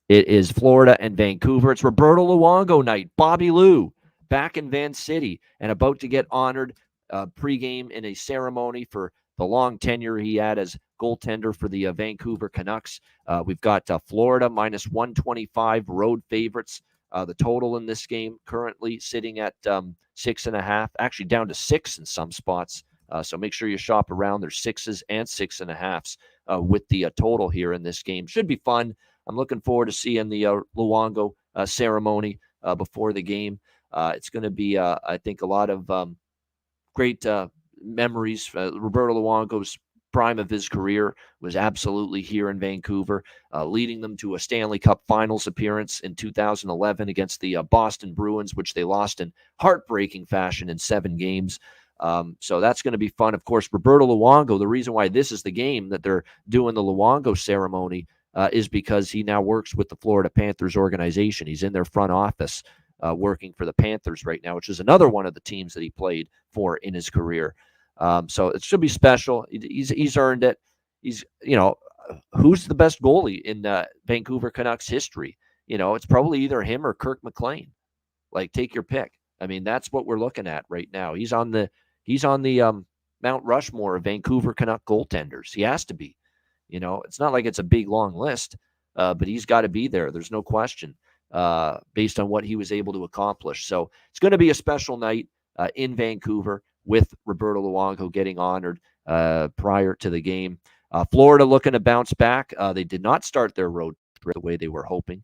S2: It is Florida and Vancouver. It's Roberto Luongo night. Bobby Lou back in Van City and about to get honored pregame in a ceremony for the long tenure he had as goaltender for the Vancouver Canucks. We've got Florida minus 125 road favorites. The total in this game currently sitting at 6.5, actually down to 6 in some spots. So make sure you shop around. There's 6s and 6.5s with the total here in this game. Should be fun. I'm looking forward to seeing the Luongo ceremony before the game. It's going to be, I think, a lot of great memories. Roberto Luongo's prime of his career was absolutely here in Vancouver, leading them to a Stanley Cup Finals appearance in 2011 against the Boston Bruins, which they lost in heartbreaking fashion in 7 games. So that's going to be fun. Of course, Roberto Luongo, the reason why this is the game that they're doing the Luongo ceremony is because he now works with the Florida Panthers organization. He's in their front office working for the Panthers right now, which is another one of the teams that he played for in his career. So it should be special. He's earned it. He's, who's the best goalie in Vancouver Canucks history? It's probably either him or Kirk McLean. Like, take your pick. I mean, that's what we're looking at right now. He's on the Mount Rushmore of Vancouver Canuck goaltenders. He has to be. It's not like it's a big, long list, but he's got to be there. There's no question based on what he was able to accomplish. So it's going to be a special night in Vancouver with Roberto Luongo getting honored prior to the game. Florida looking to bounce back. They did not start their road trip the way they were hoping.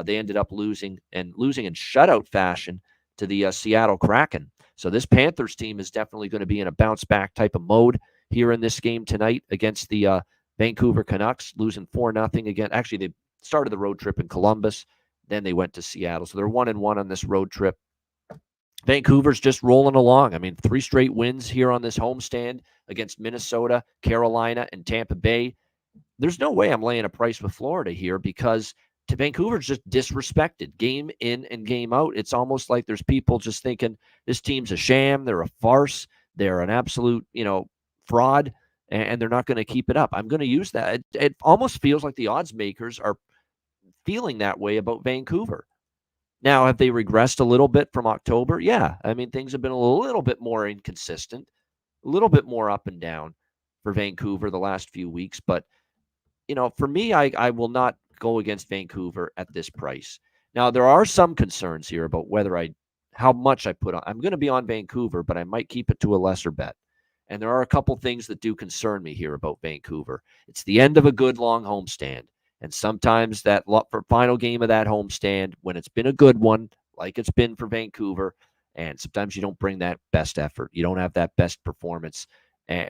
S2: They ended up losing in shutout fashion to the Seattle Kraken. So this Panthers team is definitely going to be in a bounce-back type of mode here in this game tonight against the Vancouver Canucks, losing 4-0 again. Actually, they started the road trip in Columbus, then they went to Seattle. So they're 1-1 on this road trip. Vancouver's just rolling along. I mean, 3 straight wins here on this homestand against Minnesota, Carolina, and Tampa Bay. There's no way I'm laying a price with Florida here because Vancouver's just disrespected game in and game out. It's almost like there's people just thinking this team's a sham. They're a farce. They're an absolute, fraud, and they're not going to keep it up. I'm going to use that. It almost feels like the odds makers are feeling that way about Vancouver. Now, have they regressed a little bit from October? Yeah. I mean, things have been a little bit more inconsistent, a little bit more up and down for Vancouver the last few weeks. But, for me, I will not go against Vancouver at this price. Now, there are some concerns here about how much I put on. I'm going to be on Vancouver, but I might keep it to a lesser bet. And there are a couple things that do concern me here about Vancouver. It's the end of a good long homestand. And sometimes that final game of that homestand, when it's been a good one, like it's been for Vancouver, and sometimes you don't bring that best effort. You don't have that best performance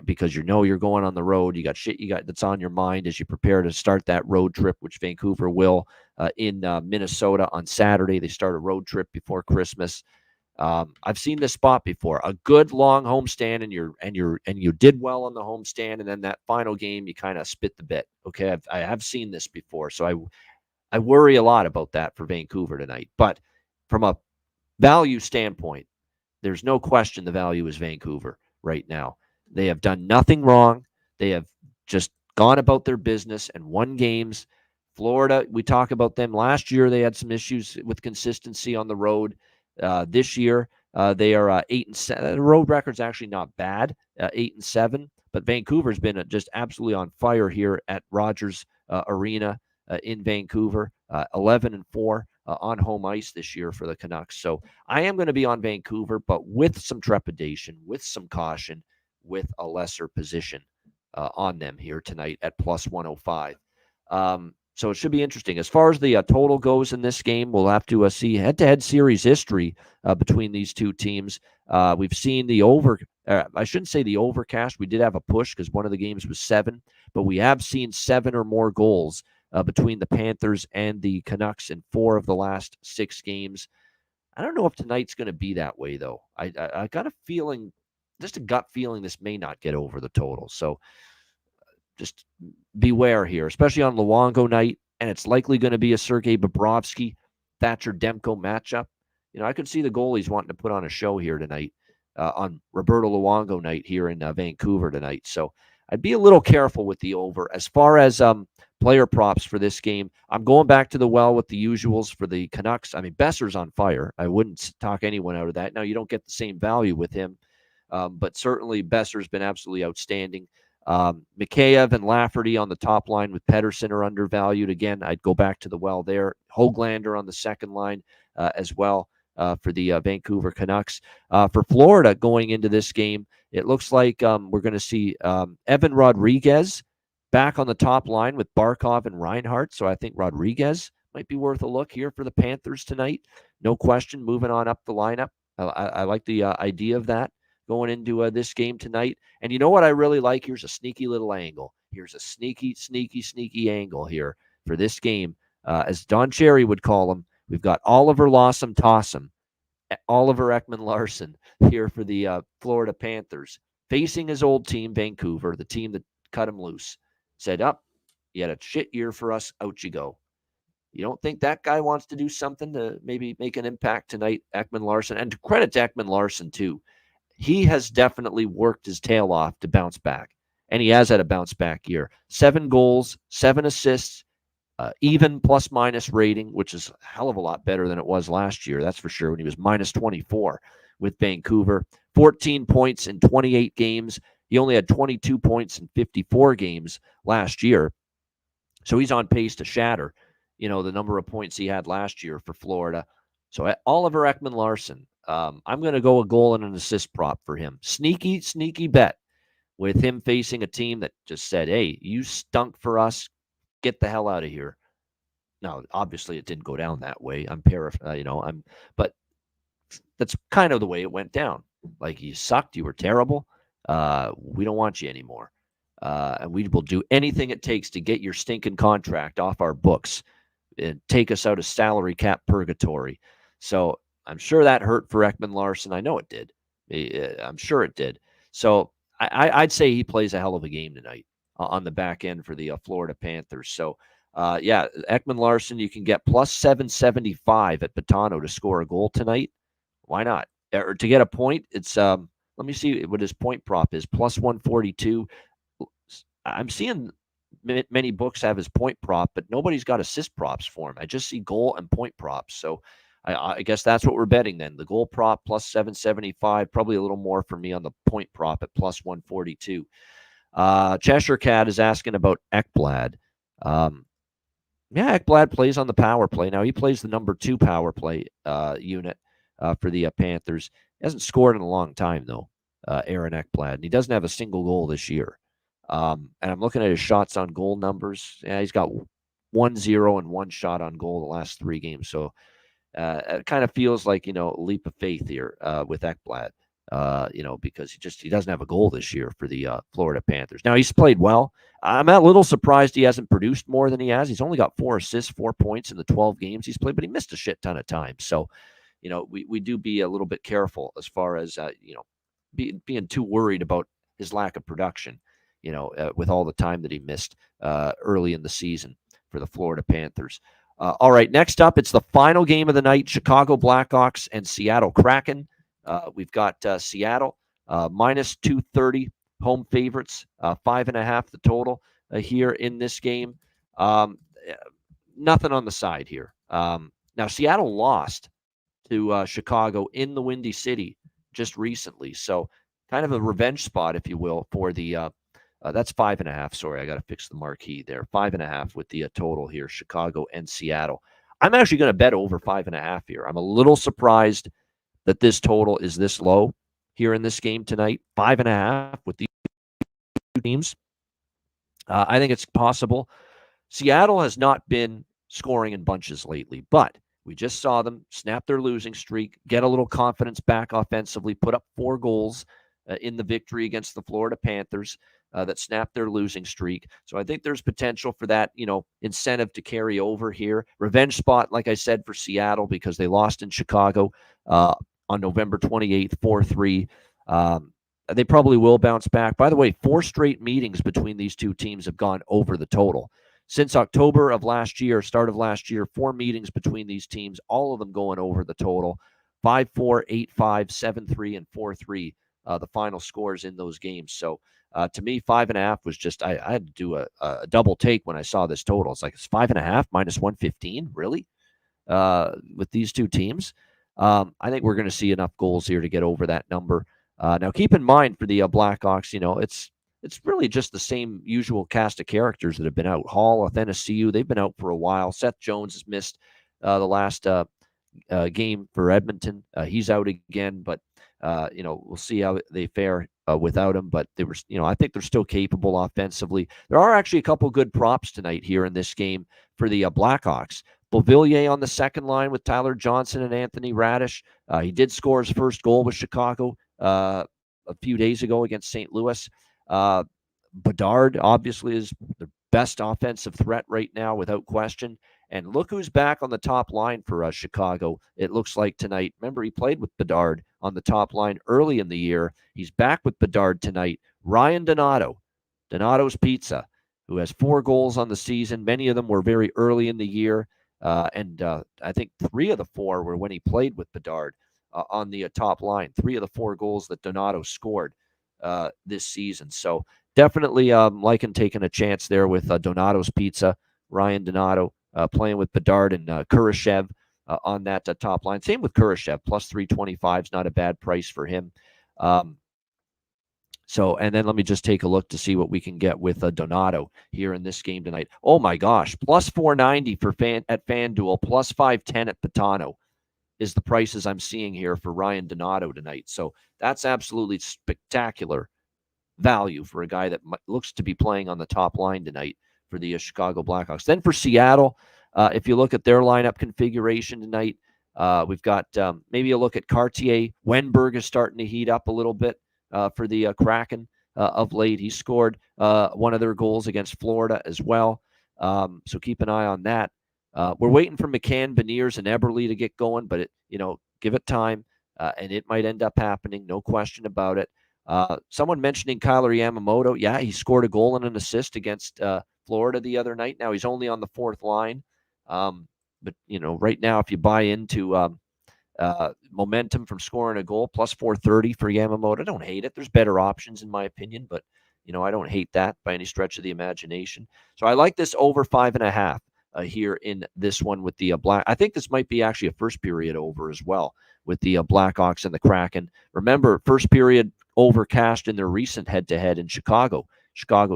S2: because you're going on the road. You got shit that's on your mind as you prepare to start that road trip, which Vancouver will in Minnesota on Saturday. They start a road trip before Christmas. I've seen this spot before. A good long homestand, and you did well on the homestand, and then that final game you kind of spit the bit. Okay, I have seen this before, so I worry a lot about that for Vancouver tonight. But from a value standpoint, there's no question the value is Vancouver right now. They have done nothing wrong. They have just gone about their business and won games. Florida, we talk about them. Last year, they had some issues with consistency on the road. This year, they are 8-7. The road record's actually not bad, 8-7. But Vancouver's been just absolutely on fire here at Rogers Arena in Vancouver, 11-4 on home ice this year for the Canucks. So I am going to be on Vancouver, but with some trepidation, with some caution, with a lesser position on them here tonight at plus 105. So it should be interesting. As far as the total goes in this game, we'll have to see head-to-head series history between these two teams. We've seen the I shouldn't say the overcast. We did have a push because one of the games was 7, but we have seen 7 or more goals between the Panthers and the Canucks in 4 of the last 6 games. I don't know if tonight's going to be that way, though. I got a feeling, just a gut feeling, this may not get over the total. So just beware here, especially on Luongo night, and it's likely going to be a Sergei Bobrovsky, Thatcher Demko matchup. I could see the goalies wanting to put on a show here tonight on Roberto Luongo night here in Vancouver tonight. So I'd be a little careful with the over. As far as player props for this game, I'm going back to the well with the usuals for the Canucks. I mean, Besser's on fire. I wouldn't talk anyone out of that. Now, you don't get the same value with him, but certainly Besser's been absolutely outstanding. Mikheyev and Lafferty on the top line with Pettersson are undervalued. Again, I'd go back to the well there. Höglander on the second line as well for the Vancouver Canucks. For Florida going into this game, it looks like we're going to see Evan Rodriguez back on the top line with Barkov and Reinhart. So I think Rodriguez might be worth a look here for the Panthers tonight. No question, moving on up the lineup. I like the idea of that going into this game tonight. And you know what I really like? Here's a sneaky little angle. Here's a sneaky angle here for this game. As Don Cherry would call him, we've got Oliver Lawson Tossum, Oliver Ekman-Larsson here for the Florida Panthers, facing his old team, Vancouver, the team that cut him loose. Said, you had a shit year for us, out you go. You don't think that guy wants to do something to maybe make an impact tonight, Ekman-Larsson? And to credit to Ekman-Larsson, too. He has definitely worked his tail off to bounce back, and he has had a bounce back year. 7 goals, 7 assists, even plus-minus rating, which is a hell of a lot better than it was last year, that's for sure, when he was minus 24 with Vancouver. 14 points in 28 games. He only had 22 points in 54 games last year. So he's on pace to shatter, the number of points he had last year for Florida. So Oliver Ekman-Larsson, I'm going to go a goal and an assist prop for him. Sneaky bet with him facing a team that just said, hey, you stunk for us. Get the hell out of here. Now, obviously, it didn't go down that way. But that's kind of the way it went down. Like, you sucked. You were terrible. We don't want you anymore. And we will do anything it takes to get your stinking contract off our books and take us out of salary cap purgatory. So I'm sure that hurt for Ekman-Larsson. I know it did. I'm sure it did. So I'd say he plays a hell of a game tonight on the back end for the Florida Panthers. So Ekman Larson, you can get plus 775 at Betano to score a goal tonight. Why not? Or to get a point, it's let me see what his point prop is. Plus 142. I'm seeing many books have his point prop, but nobody's got assist props for him. I just see goal and point props. So I guess that's what we're betting then. The goal prop plus 775, probably a little more for me on the point prop at plus 142. Cheshire Cat is asking about Ekblad. Ekblad plays on the power play. Now he plays the number 2 power play unit for the Panthers. He hasn't scored in a long time, though, Aaron Ekblad. And he doesn't have a single goal this year. And I'm looking at his shots on goal numbers. Yeah, he's got 1-0 and 1 shot on goal the last 3 games. So it kind of feels like, a leap of faith here with Ekblad, because he doesn't have a goal this year for the Florida Panthers. Now, he's played well. I'm a little surprised he hasn't produced more than he has. He's only got 4 assists, 4 points in the 12 games he's played, but he missed a shit ton of time. So, we do be a little bit careful as far as, being too worried about his lack of production, with all the time that he missed early in the season for the Florida Panthers. All right, next up, it's the final game of the night, Chicago Blackhawks and Seattle Kraken. We've got Seattle minus 230 home favorites, 5.5 the total here in this game. Nothing on the side here. Now, Seattle lost to Chicago in the Windy City just recently. So kind of a revenge spot, if you will, for the that's 5.5. Sorry, I got to fix the marquee there. 5.5 with the total here, Chicago and Seattle. I'm actually going to bet over 5.5 here. I'm a little surprised that this total is this low here in this game tonight. 5.5 with these two teams. I think it's possible. Seattle has not been scoring in bunches lately, but we just saw them snap their losing streak, get a little confidence back offensively, put up 4 goals in the victory against the Florida Panthers that snapped their losing streak. So I think there's potential for that, incentive to carry over here. Revenge spot, like I said, for Seattle because they lost in Chicago on November 28th, 4-3. They probably will bounce back. By the way, 4 straight meetings between these two teams have gone over the total. Since October of last year, start of last year, 4 meetings between these teams, all of them going over the total. 5-4, 8-5, 7-3, and 4-3, the final scores in those games. So to me, 5.5 was just, I had to do a double take when I saw this total. It's like, it's 5.5 minus 115, really? With these two teams? I think we're going to see enough goals here to get over that number. Now, keep in mind for the Blackhawks, it's really just the same usual cast of characters that have been out. Hall, Athanasiou, they've been out for a while. Seth Jones has missed the last game for Edmonton. He's out again, but we'll see how they fare without him. But they were, I think they're still capable offensively. There are actually a couple good props tonight here in this game for the Blackhawks. Beauvillier on the second line with Tyler Johnson and Anthony Radish. He did score his first goal with Chicago a few days ago against St. Louis. Bedard obviously is the best offensive threat right now without question. And look who's back on the top line for Chicago, it looks like tonight. Remember, he played with Bedard on the top line early in the year. He's back with Bedard tonight. Ryan Donato, Donato's Pizza, who has 4 goals on the season. Many of them were very early in the year. And I think 3 of the 4 were when he played with Bedard on the top line. 3 of the 4 goals that Donato scored this season. So definitely liking taking a chance there with Donato's Pizza, Ryan Donato playing with Bedard and Kurashev on that top line. Same with Kurashev, plus 325 is not a bad price for him. So, and then let me just take a look to see what we can get with Donato here in this game tonight. Oh my gosh, plus 490 at FanDuel, plus 510 at Betano is the prices I'm seeing here for Ryan Donato tonight. So that's absolutely spectacular value for a guy that looks to be playing on the top line tonight for the Chicago Blackhawks. Then for Seattle, if you look at their lineup configuration tonight, we've got maybe a look at Cartier. Wenberg is starting to heat up a little bit for the Kraken of late. He scored one of their goals against Florida as well. So keep an eye on that. We're waiting for McCann, Beniers, and Eberle to get going, but give it time, and it might end up happening. No question about it. Someone mentioning Kyler Yamamoto. Yeah, he scored a goal and an assist against Florida the other night. Now he's only on the fourth line. But, right now, if you buy into momentum from scoring a goal, plus 430 for Yamamoto, I don't hate it. There's better options, in my opinion, but, I don't hate that by any stretch of the imagination. So I like this over 5.5 here in this one with the Black. I think this might be actually a first period over as well with the Blackhawks and the Kraken. Remember, first period over cashed in their recent head-to-head in Chicago.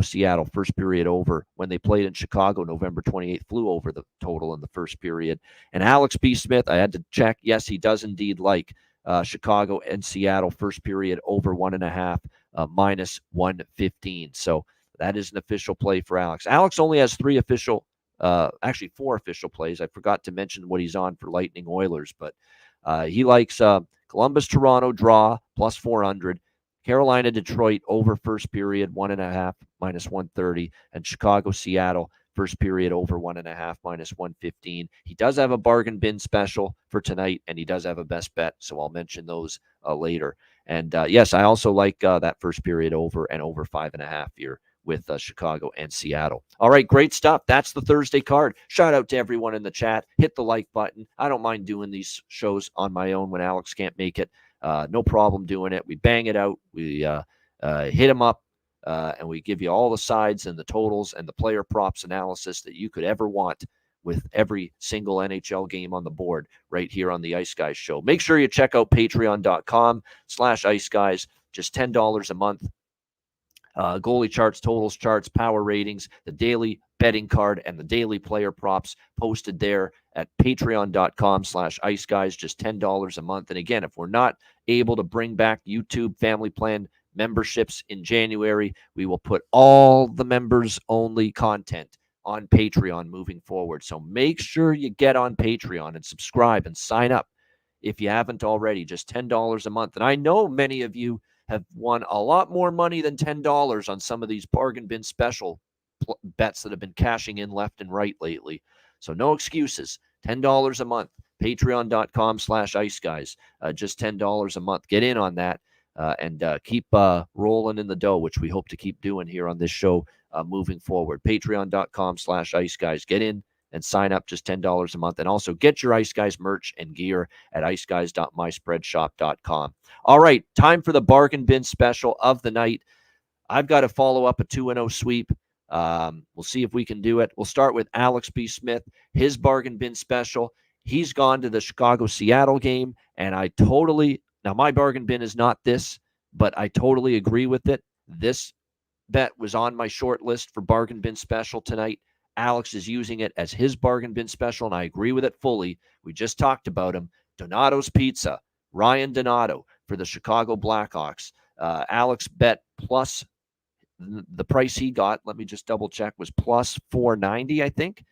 S2: Seattle, first period over. When they played in Chicago, November 28th, flew over the total in the first period. And Alex B. Smith, I had to check. Yes, he does indeed like Chicago and Seattle, first period over 1.5, minus 115. So that is an official play for Alex. Alex only has four official plays. I forgot to mention what he's on for Lightning Oilers, but he likes Columbus, Toronto, draw, plus 400. Carolina, Detroit, over first period, 1.5, minus 130. And Chicago, Seattle, first period, over 1.5, minus 115. He does have a bargain bin special for tonight, and he does have a best bet, so I'll mention those later. And yes, I also like that first period over and over 5.5 here with Chicago and Seattle. All right, great stuff. That's the Thursday card. Shout out to everyone in the chat. Hit the like button. I don't mind doing these shows on my own when Alex can't make it. No problem doing it. We bang it out. We hit them up, and we give you all the sides and the totals and the player props analysis that you could ever want with every single NHL game on the board right here on the Ice Guys show. Make sure you check out patreon.com/Ice Guys. Just $10 a month. Goalie charts, totals charts, power ratings, the daily betting card, and the daily player props posted there at patreon.com/Ice Guys, just $10 a month. And again, if we're not able to bring back YouTube Family Plan memberships in January, we will put all the members-only content on Patreon moving forward. So make sure you get on Patreon and subscribe and sign up if you haven't already, just $10 a month. And I know many of you have won a lot more money than $10 on some of these bargain bin special bets that have been cashing in left and right lately. So no excuses. $10 a month. Patreon.com/Ice Guys. Just $10 a month. Get in on that and keep rolling in the dough, which we hope to keep doing here on this show moving forward. Patreon.com/Ice Guys. Get in and sign up, just $10 a month. And also get your Ice Guys merch and gear at iceguys.myspreadshop.com. All right, time for the bargain bin special of the night. I've got to follow up a 2-0 sweep. We'll see if we can do it. We'll start with Alex B. Smith, his bargain bin special. He's gone to the Chicago-Seattle game, and now my bargain bin is not this, but I totally agree with it. This bet was on my short list for bargain bin special tonight. Alex is using it as his bargain bin special, and I agree with it fully. We just talked about him. Donato's Pizza, Ryan Donato for the Chicago Blackhawks. Alex bet plus the price he got, let me just double check, was plus 490, I think.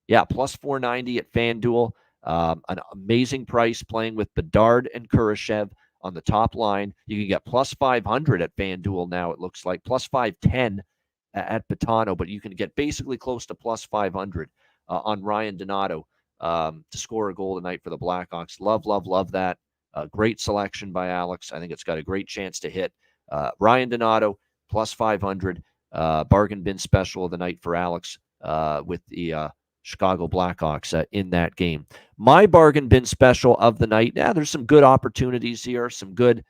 S2: Yeah, plus 490 at FanDuel. An amazing price playing with Bedard and Kurashev on the top line. You can get plus 500 at FanDuel now, it looks like. Plus 510 at Patano, but you can get basically close to plus 500 on Ryan Donato to score a goal tonight for the Blackhawks. Love that. Great selection by Alex. I think it's got a great chance to hit. Ryan Donato, plus 500, bargain bin special of the night for Alex with the Chicago Blackhawks in that game. My bargain bin special of the night, there's some good opportunities here, some good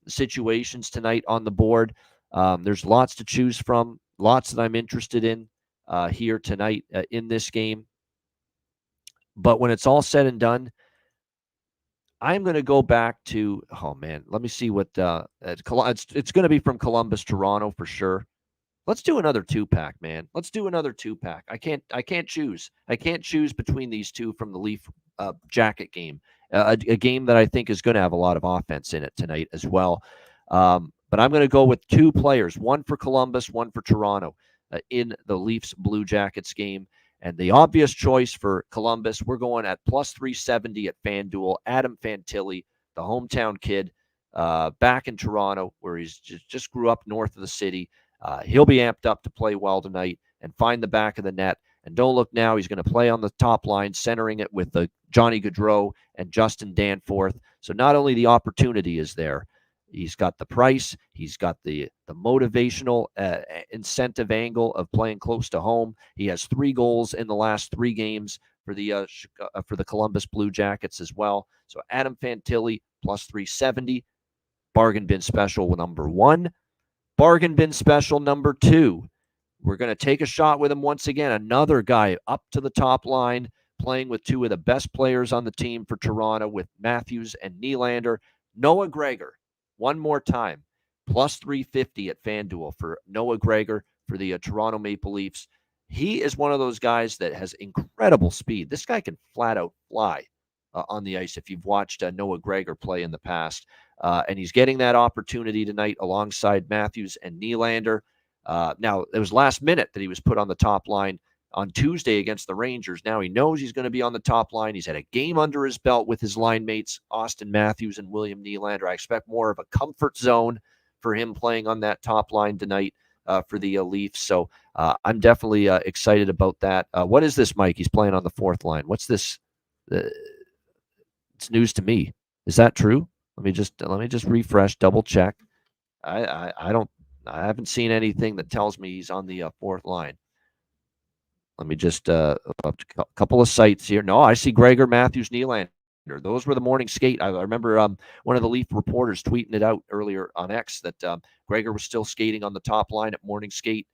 S2: situations tonight on the board. There's lots to choose from, lots that I'm interested in here tonight in this game. But when it's all said and done, I'm going to go back to, let me see what, it's going to be from Columbus, Toronto for sure. Let's do another 2-pack, man. Let's do another 2-pack. I can't choose. I can't choose between these two from the Leaf Jacket game, a game that I think is going to have a lot of offense in it tonight as well. But I'm going to go with two players, one for Columbus, one for Toronto in the Leafs Blue Jackets game. And the obvious choice for Columbus, we're going at plus 370 at FanDuel. Adam Fantilli, the hometown kid, back in Toronto, where he's just grew up north of the city. He'll be amped up to play well tonight and find the back of the net. And don't look now, he's going to play on the top line, centering it with Johnny Gaudreau and Justin Danforth. So not only the opportunity is there, He's got the price. He's got the motivational incentive angle of playing close to home. He has 3 goals in the last 3 games for the Columbus Blue Jackets as well. So Adam Fantilli plus 370. Bargain bin special number 1. Bargain bin special number 2. We're going to take a shot with him once again. Another guy up to the top line, playing with 2 of the best players on the team for Toronto with Matthews and Nylander. Noah Gregor, one more time, plus 350 at FanDuel for Noah Gregor for the Toronto Maple Leafs. He is one of those guys that has incredible speed. This guy can flat out fly on the ice if you've watched Noah Gregor play in the past. And he's getting that opportunity tonight alongside Matthews and Nylander. Now, it was last minute that he was put on the top line on Tuesday against the Rangers. Now he knows he's going to be on the top line. He's had a game under his belt with his line mates, Austin Matthews and William Nylander. I expect more of a comfort zone for him playing on that top line tonight for the Leafs. So I'm definitely excited about that. What is this, Mike? He's playing on the 4th line. What's this? It's news to me. Is that true? Let me just refresh, double check. I haven't seen anything that tells me he's on the 4th line. Let me just a couple of sites here. No, I see Gregor, Matthews, Nylander. Those were the morning skate. I remember one of the Leaf reporters tweeting it out earlier on X that Gregor was still skating on the top line at morning skate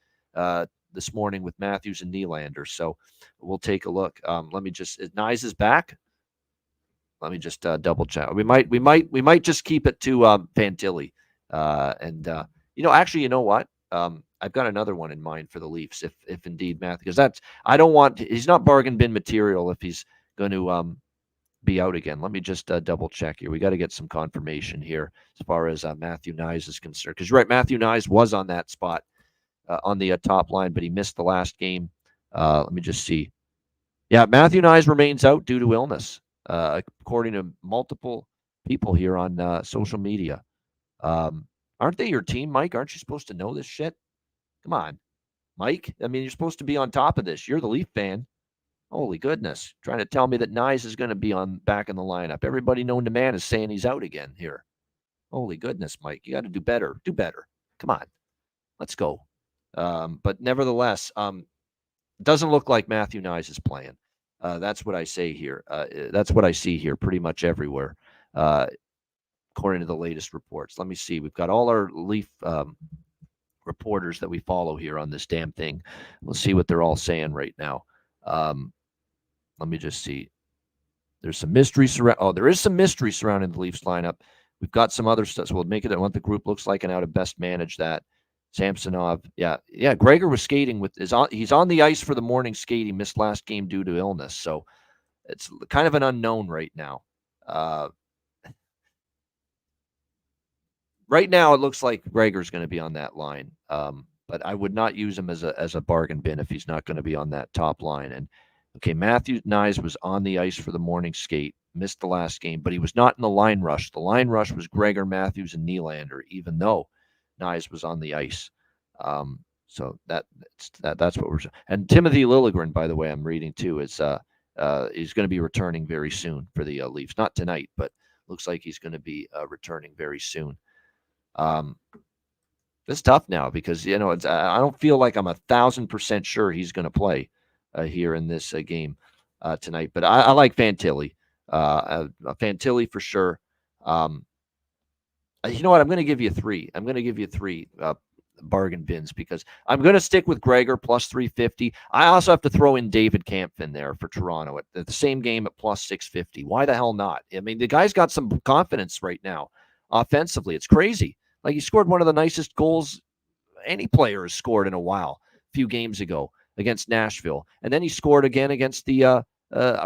S2: this morning with Matthews and Nylander. So we'll take a look. Let me just. Nyes is back. Let me just double check. We might just keep it to Fantilli. Actually, you know what? I've got another one in mind for the Leafs if indeed Matthews, because he's not bargain bin material if he's going to be out again. Let me just double check here. We got to get some confirmation here as far as Matthew Nyes is concerned. Because you're right, Matthew Nyes was on that spot on the top line, but he missed the last game. Let me just see. Yeah, Matthew Nyes remains out due to illness, according to multiple people here on social media. Aren't they your team, Mike? Aren't you supposed to know this shit? Come on, Mike. I mean, you're supposed to be on top of this. You're the Leaf fan. Holy goodness. Trying to tell me that Nyes is going to be back in the lineup. Everybody known to man is saying he's out again here. Holy goodness, Mike. You got to do better. Do better. Come on. Let's go. But nevertheless, doesn't look like Matthew Nyes is playing. That's what I say here. That's what I see here pretty much everywhere, according to the latest reports. Let me see. We've got all our Leaf reporters that we follow here on this damn thing. We'll see what they're all saying right now. Let me just see. There's some mystery there is some mystery surrounding the Leafs lineup. We've got some other stuff. So we'll make it at what the group looks like and how to best manage that. Samsonov. Yeah. Gregor was skating he's on the ice for the morning skate. He missed last game due to illness. So it's kind of an unknown right now. Right now, it looks like Gregor's going to be on that line, but I would not use him as a bargain bin if he's not going to be on that top line. And okay, Matthew Nyes was on the ice for the morning skate, missed the last game, but he was not in the line rush. The line rush was Gregor, Matthews, and Nylander, even though Nyes was on the ice. So that's what we're. And Timothy Liljegren, by the way, I'm reading too, is going to be returning very soon for the Leafs. Not tonight, but looks like he's going to be returning very soon. It's tough now because I don't feel like I'm 1,000% sure he's going to play here in this game tonight. But I like Fantilli, Fantilli for sure. You know what? I'm going to give you 3. I'm going to give you 3 bargain bins because I'm going to stick with Gregor plus 350. I also have to throw in David Kampf in there for Toronto at the same game at plus 650. Why the hell not? I mean, the guy's got some confidence right now offensively. It's crazy. Like he scored one of the nicest goals any player has scored in a while, a few games ago against Nashville. And then he scored again against the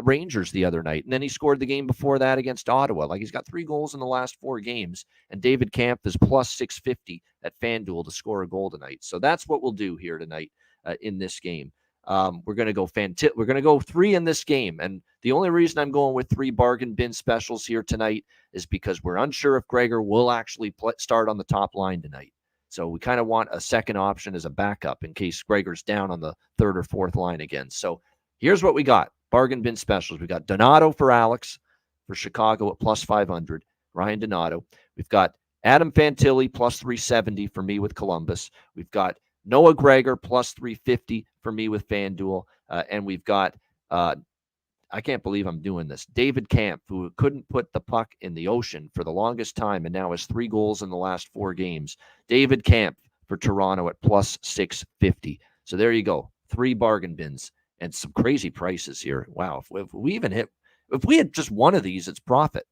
S2: Rangers the other night. And then he scored the game before that against Ottawa. Like he's got 3 goals in the last 4 games. And David Kampf is plus 650 at FanDuel to score a goal tonight. So that's what we'll do here tonight in this game. We're going to go we're going to go 3 in this game. And the only reason I'm going with 3 bargain bin specials here tonight is because we're unsure if Gregor will actually start on the top line tonight. So we kind of want a second option as a backup in case Gregor's down on the 3rd or 4th line again. So here's what we got. Bargain bin specials. We got Donato for Alex for Chicago at plus 500. Ryan Donato. We've got Adam Fantilli plus 370 for me with Columbus. We've got Noah Gregor plus 350 for me with FanDuel. And we've got, I can't believe I'm doing this, David Kampf, who couldn't put the puck in the ocean for the longest time and now has 3 goals in the last 4 games. David Kampf for Toronto at plus 650. So there you go. 3 bargain bins and some crazy prices here. Wow. If we had just one of these, it's profit,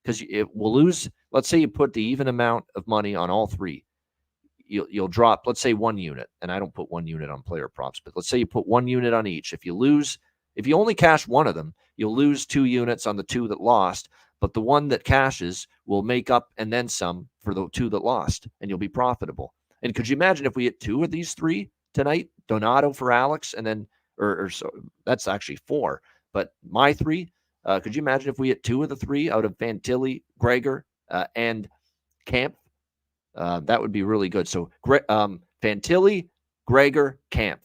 S2: because it will lose. Let's say you put the even amount of money on all 3. You'll drop, let's say, 1 unit. And I don't put 1 unit on player props, but let's say you put 1 unit on each. If you only cash one of them, you'll lose 2 units on the 2 that lost, but the one that cashes will make up and then some for the 2 that lost, and you'll be profitable. And could you imagine if we hit 2 of these 3 tonight? Donato for Alex, and then, or so that's actually 4, but my 3, could you imagine if we hit 2 of the 3 out of Fantilli, Gregor, and Kampf? That would be really good. So Fantilli, Gregor, Kampf.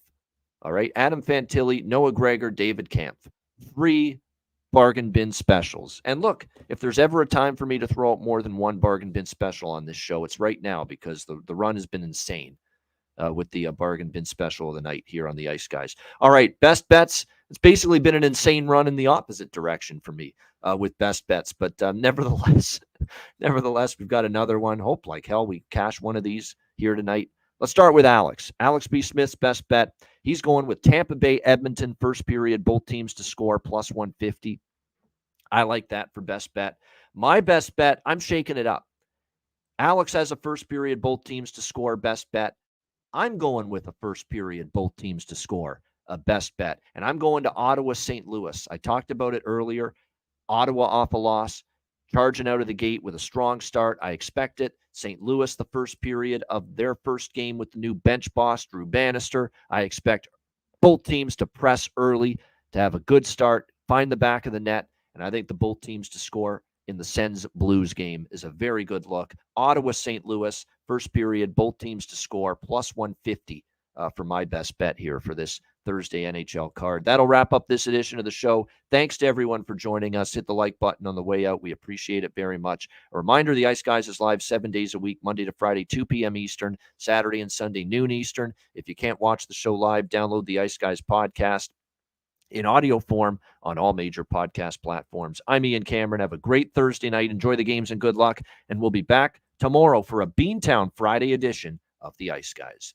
S2: All right, Adam Fantilli, Noah Gregor, David Kampf. 3 bargain bin specials. And look, if there's ever a time for me to throw out more than 1 bargain bin special on this show, it's right now, because the run has been insane with the bargain bin special of the night here on the Ice Guys. All right, best bets. It's basically been an insane run in the opposite direction for me with best bets. But nevertheless, we've got another one. Hope like hell we cash one of these here tonight. Let's start with Alex. Alex B. Smith's best bet. He's going with Tampa Bay, Edmonton, first period, both teams to score, plus 150. I like that for best bet. My best bet, I'm shaking it up. Alex has a first period, both teams to score, best bet. I'm going with a first period, both teams to score, a best bet. And I'm going to Ottawa, St. Louis. I talked about it earlier. Ottawa off a loss, charging out of the gate with a strong start. I expect it. St. Louis, the first period of their first game with the new bench boss, Drew Bannister. I expect both teams to press early, to have a good start, find the back of the net, and I think the both teams to score in the Sens Blues game is a very good look. Ottawa, St. Louis, first period, both teams to score, plus 150 for my best bet here for this Thursday NHL card. That'll wrap up this edition of the show. Thanks to everyone for joining us. Hit the like button on the way out. We appreciate it very much. A reminder, the Ice Guys is live 7 days a week, Monday to Friday, 2 p.m. Eastern, Saturday and Sunday, noon Eastern. If you can't watch the show live, download the Ice Guys podcast in audio form on all major podcast platforms. I'm Ian Cameron. Have a great Thursday night. Enjoy the games and good luck. And we'll be back tomorrow for a Beantown Friday edition of the Ice Guys.